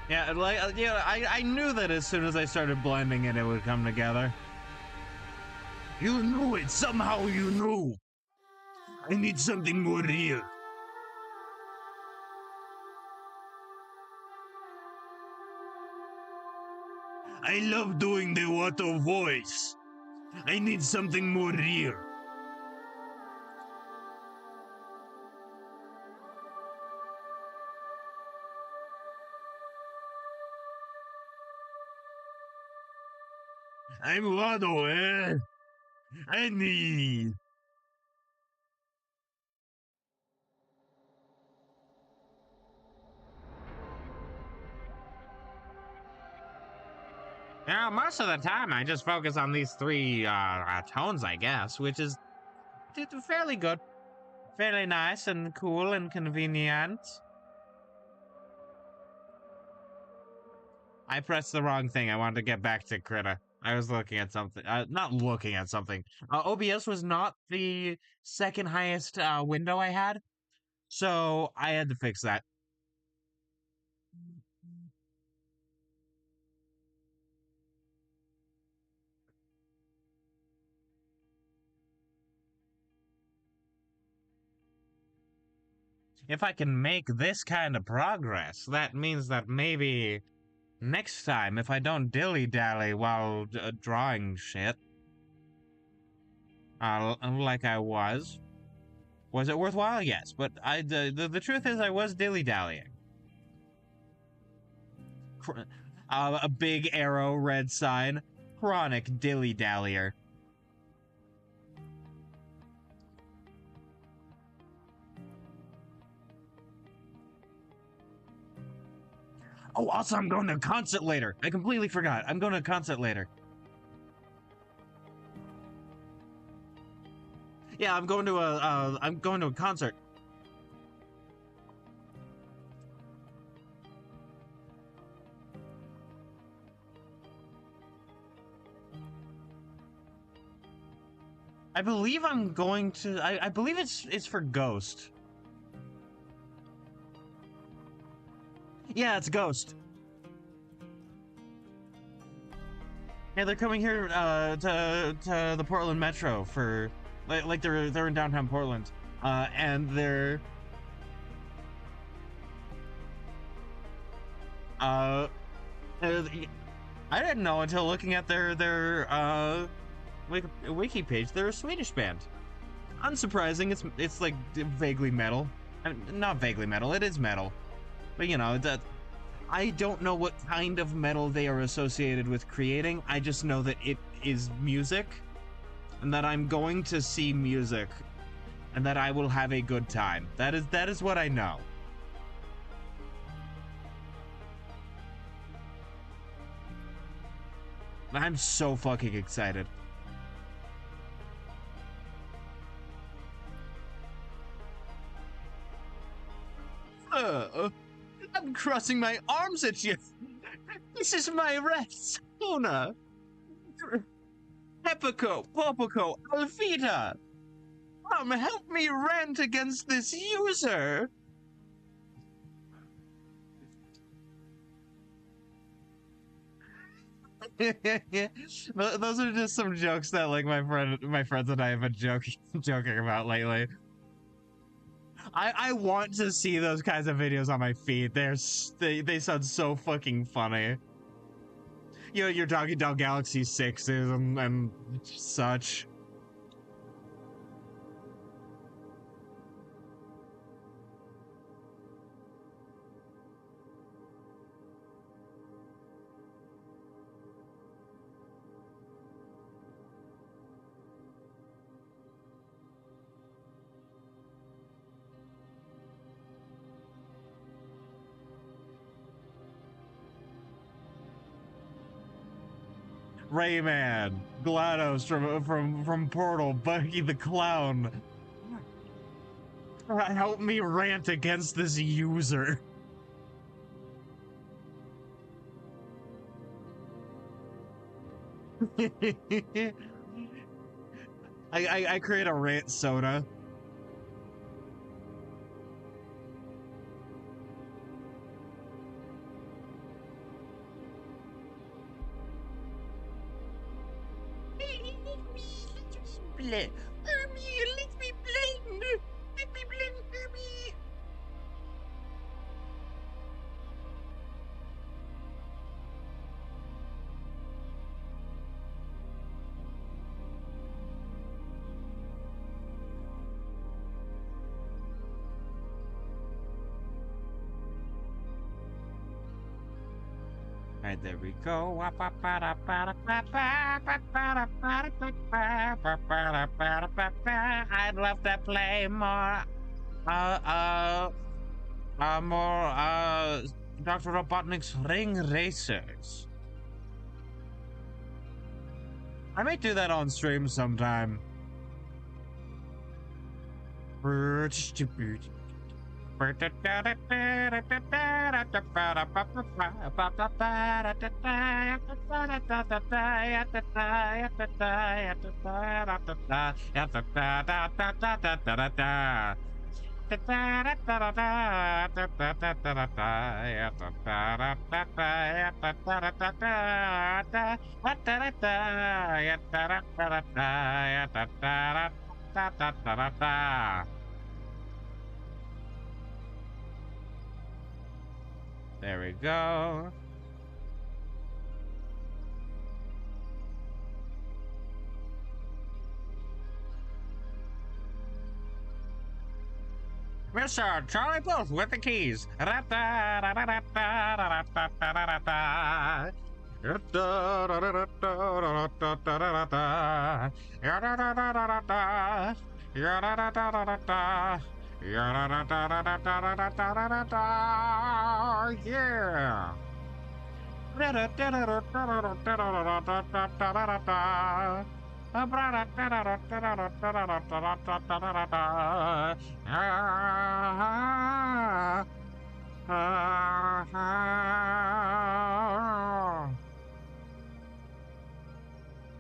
Yeah, like, I knew that as soon as I started blending it, it would come together. You knew it. Somehow you knew. I need something more real. I love doing the water voice. I need something more real. I'm Wado, eh? I need. Yeah, most of the time I just focus on these three tones, I guess, which is fairly good. Fairly nice and cool and convenient. I pressed the wrong thing. I wanted to get back to Critter. I was looking at something. Not looking at something. OBS was not the second highest window I had, so I had to fix that. If I can make this kind of progress, that means that maybe next time, if I don't dilly-dally while drawing shit, like I was it worthwhile? Yes, but the truth is I was dilly-dallying. A big arrow, red sign, chronic dilly-dallyer. Oh, also, I'm going to a concert later. I completely forgot. I'm going to a concert later. Yeah, I'm going to a concert. I believe I'm going to. I believe it's for Ghost. Yeah, it's Ghost. Yeah, they're coming here to the Portland Metro for like they're in downtown Portland, and they're I didn't know until looking at their wiki page. They're a Swedish band. Unsurprising. It's like vaguely metal. Not vaguely metal. It is metal, but you know that. I don't know what kind of metal they are associated with creating. I just know that it is music, and that I'm going to see music, and that I will have a good time. That is what I know. I'm so fucking excited. I'm crossing my arms at you. This is my Retsona. Epico, Popico, Alvita. Help me rant against this user. Those are just some jokes that like my friends and I have been joking about lately. I want to see those kinds of videos on my feed. They sound so fucking funny. You know, your Doggy Dog Galaxy 6s and such. Rayman, GLaDOS from Portal, Bucky the Clown. Help me rant against this user. I create a rant soda. Let me blend. Let me blend, baby. Alright, there we go. I'd love to play more, Dr. Robotnik's Ring Racers. I may do that on stream sometime. There we go. Mr. Charlie Puth with the keys. Yeah.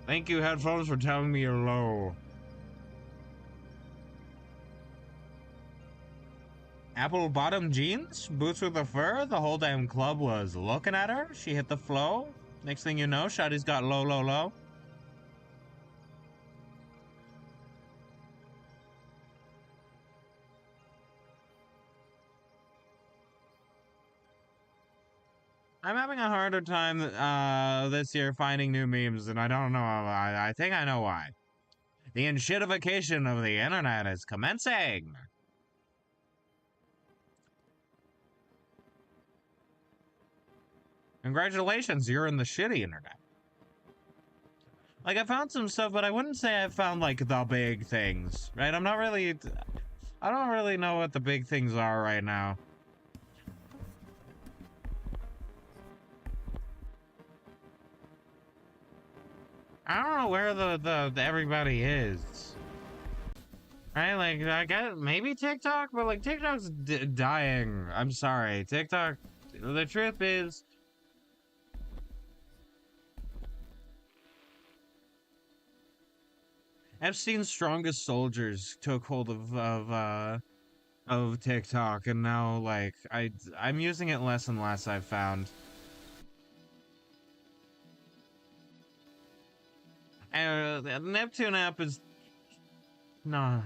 Thank you, headphones, for telling me you're low. Apple bottom jeans, boots with a fur. The whole damn club was looking at her. She hit the flow. Next thing you know, Shawty's got low, low, low. I'm having a harder time this year finding new memes, and I don't know. I think I know why. The enshittification of the internet is commencing. Congratulations, you're in the shitty internet. Like, I found some stuff, but I wouldn't say I found, like, the big things, right? I don't really know what the big things are right now. I don't know where the everybody is. Right? Like, I guess maybe TikTok, but, like, TikTok's dying. I'm sorry. TikTok, the truth is, Epstein's strongest soldiers took hold of TikTok, and now, like, I'm using it less and less, I've found. And the Neptune app is no.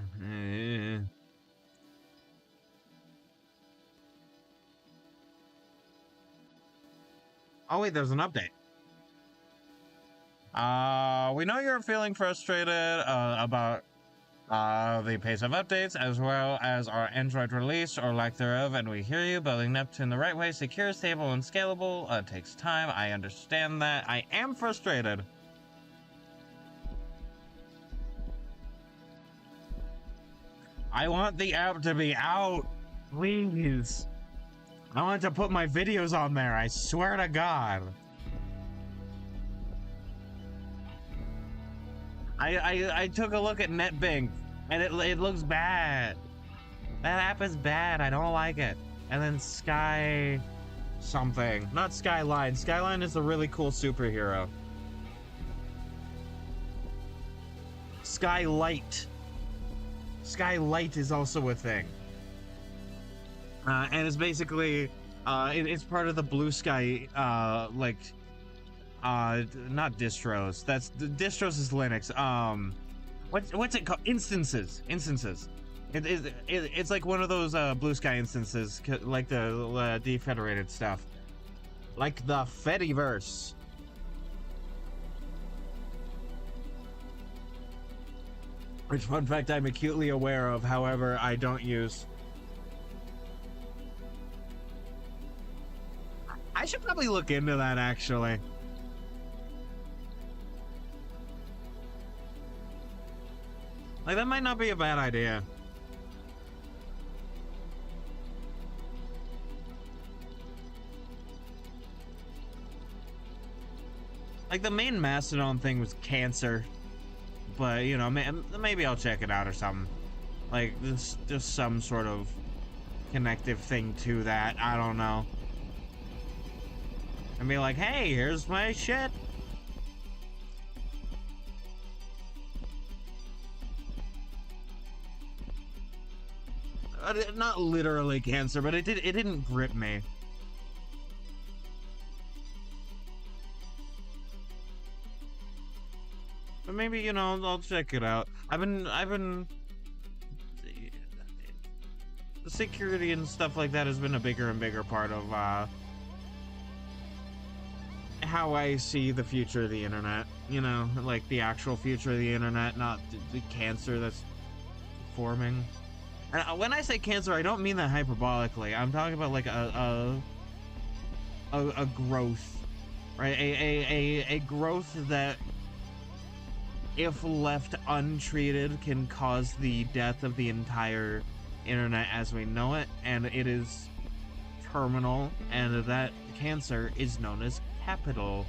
Oh wait, there's an update. We know you're feeling frustrated about the pace of updates, as well as our Android release or lack thereof, and we hear you. Building Neptune the right way, secure, stable, and scalable takes time. I understand that. I am frustrated. I want the app to be out, please. I want to put my videos on there, I swear to God. I took a look at NetBank, and it looks bad. That app is bad, I don't like it. And then Sky something. Not Skyline. Skyline is a really cool superhero. Skylight. Skylight is also a thing. And it's basically, it's part of the Blue Sky, like, not distros. Distros is Linux. What's it called? Instances. It's like one of those Blue Sky instances, like the defederated stuff, like the Fediverse. Which, fun fact, I'm acutely aware of. However, I don't use. I should probably look into that, actually. Like, that might not be a bad idea. Like, the main Mastodon thing was cancer. But, you know, maybe I'll check it out or something. Like, just some sort of connective thing to that. I don't know. And be like, hey, here's my shit. Not literally cancer, but it didn't grip me. But maybe, you know, I'll check it out. I've been security and stuff like that has been a bigger and bigger part of how I see the future of the internet. You know, like the actual future of the internet, not the cancer that's forming. And when I say cancer, I don't mean that hyperbolically. I'm talking about like a growth, right? A growth that, if left untreated, can cause the death of the entire internet as we know it, and it is terminal, and that cancer is known as capital.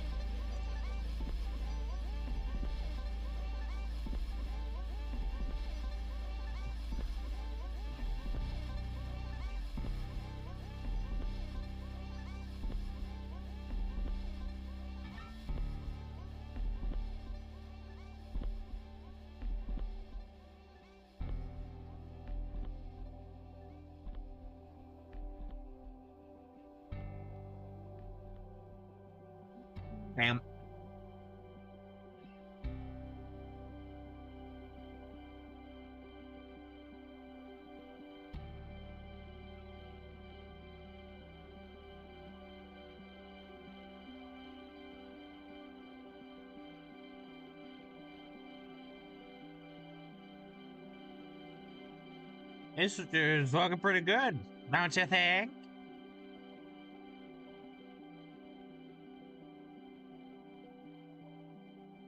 Damn. It's looking pretty good, don't you think?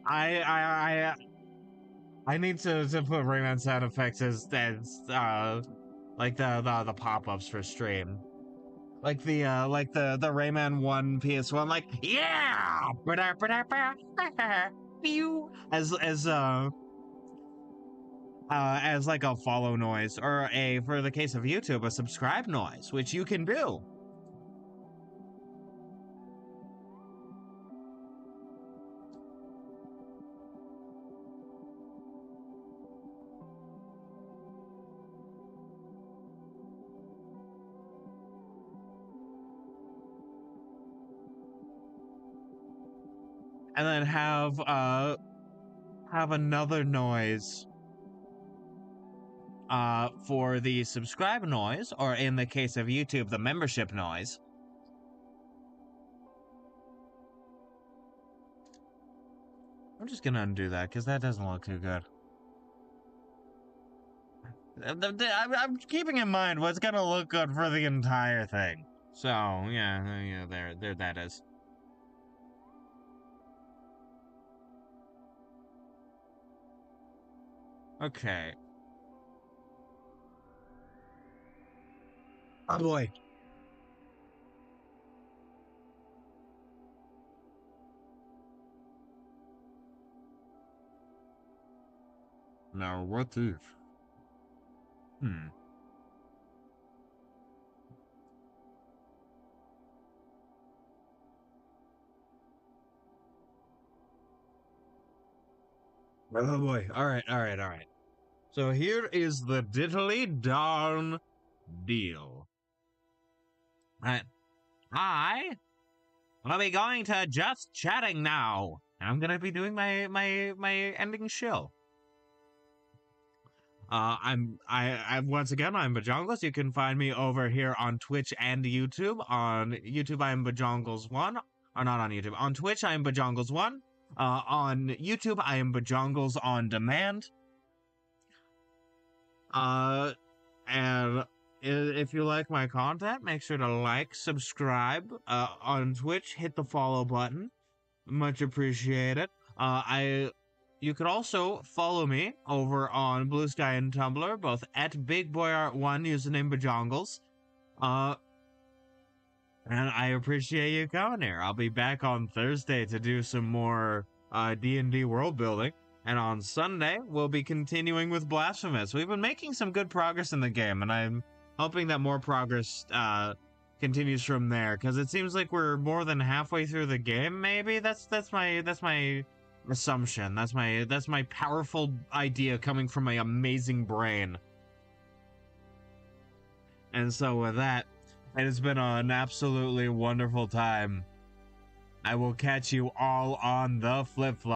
I need to put Rayman sound effects as like the pop-ups for stream. Like the Rayman 1 PS1, like, yeah! As like a follow noise, or for the case of YouTube, a subscribe noise, which you can do. And then have another noise for the subscribe noise, or in the case of YouTube, the membership noise. I'm just gonna undo that because that doesn't look too good. I'm keeping in mind what's gonna look good for the entire thing. So yeah, there that is. Okay. Oh boy. Now what if? Oh boy. All right. So here is the diddly darn deal. I will be going to just chatting now. I'm gonna be doing my ending shill. I'm once again, I'm Bajongles. You can find me over here on Twitch and YouTube. On YouTube, I'm Bajongles1. Or not on YouTube. On Twitch, I am Bajongles1. On YouTube, I am Bajongles on Demand. And if you like my content, make sure to like, subscribe on Twitch, hit the follow button. Much appreciated. You could also follow me over on Blue Sky and Tumblr, both at BigBoyArt1 username Bajongles. And I appreciate you coming here. I'll be back on Thursday to do some more D&D world building. And on Sunday, we'll be continuing with Blasphemous. We've been making some good progress in the game, and I'm hoping that more progress continues from there, because it seems like we're more than halfway through the game. Maybe that's my assumption. That's my powerful idea coming from my amazing brain. And so with that, it has been an absolutely wonderful time. I will catch you all on the flip-flop.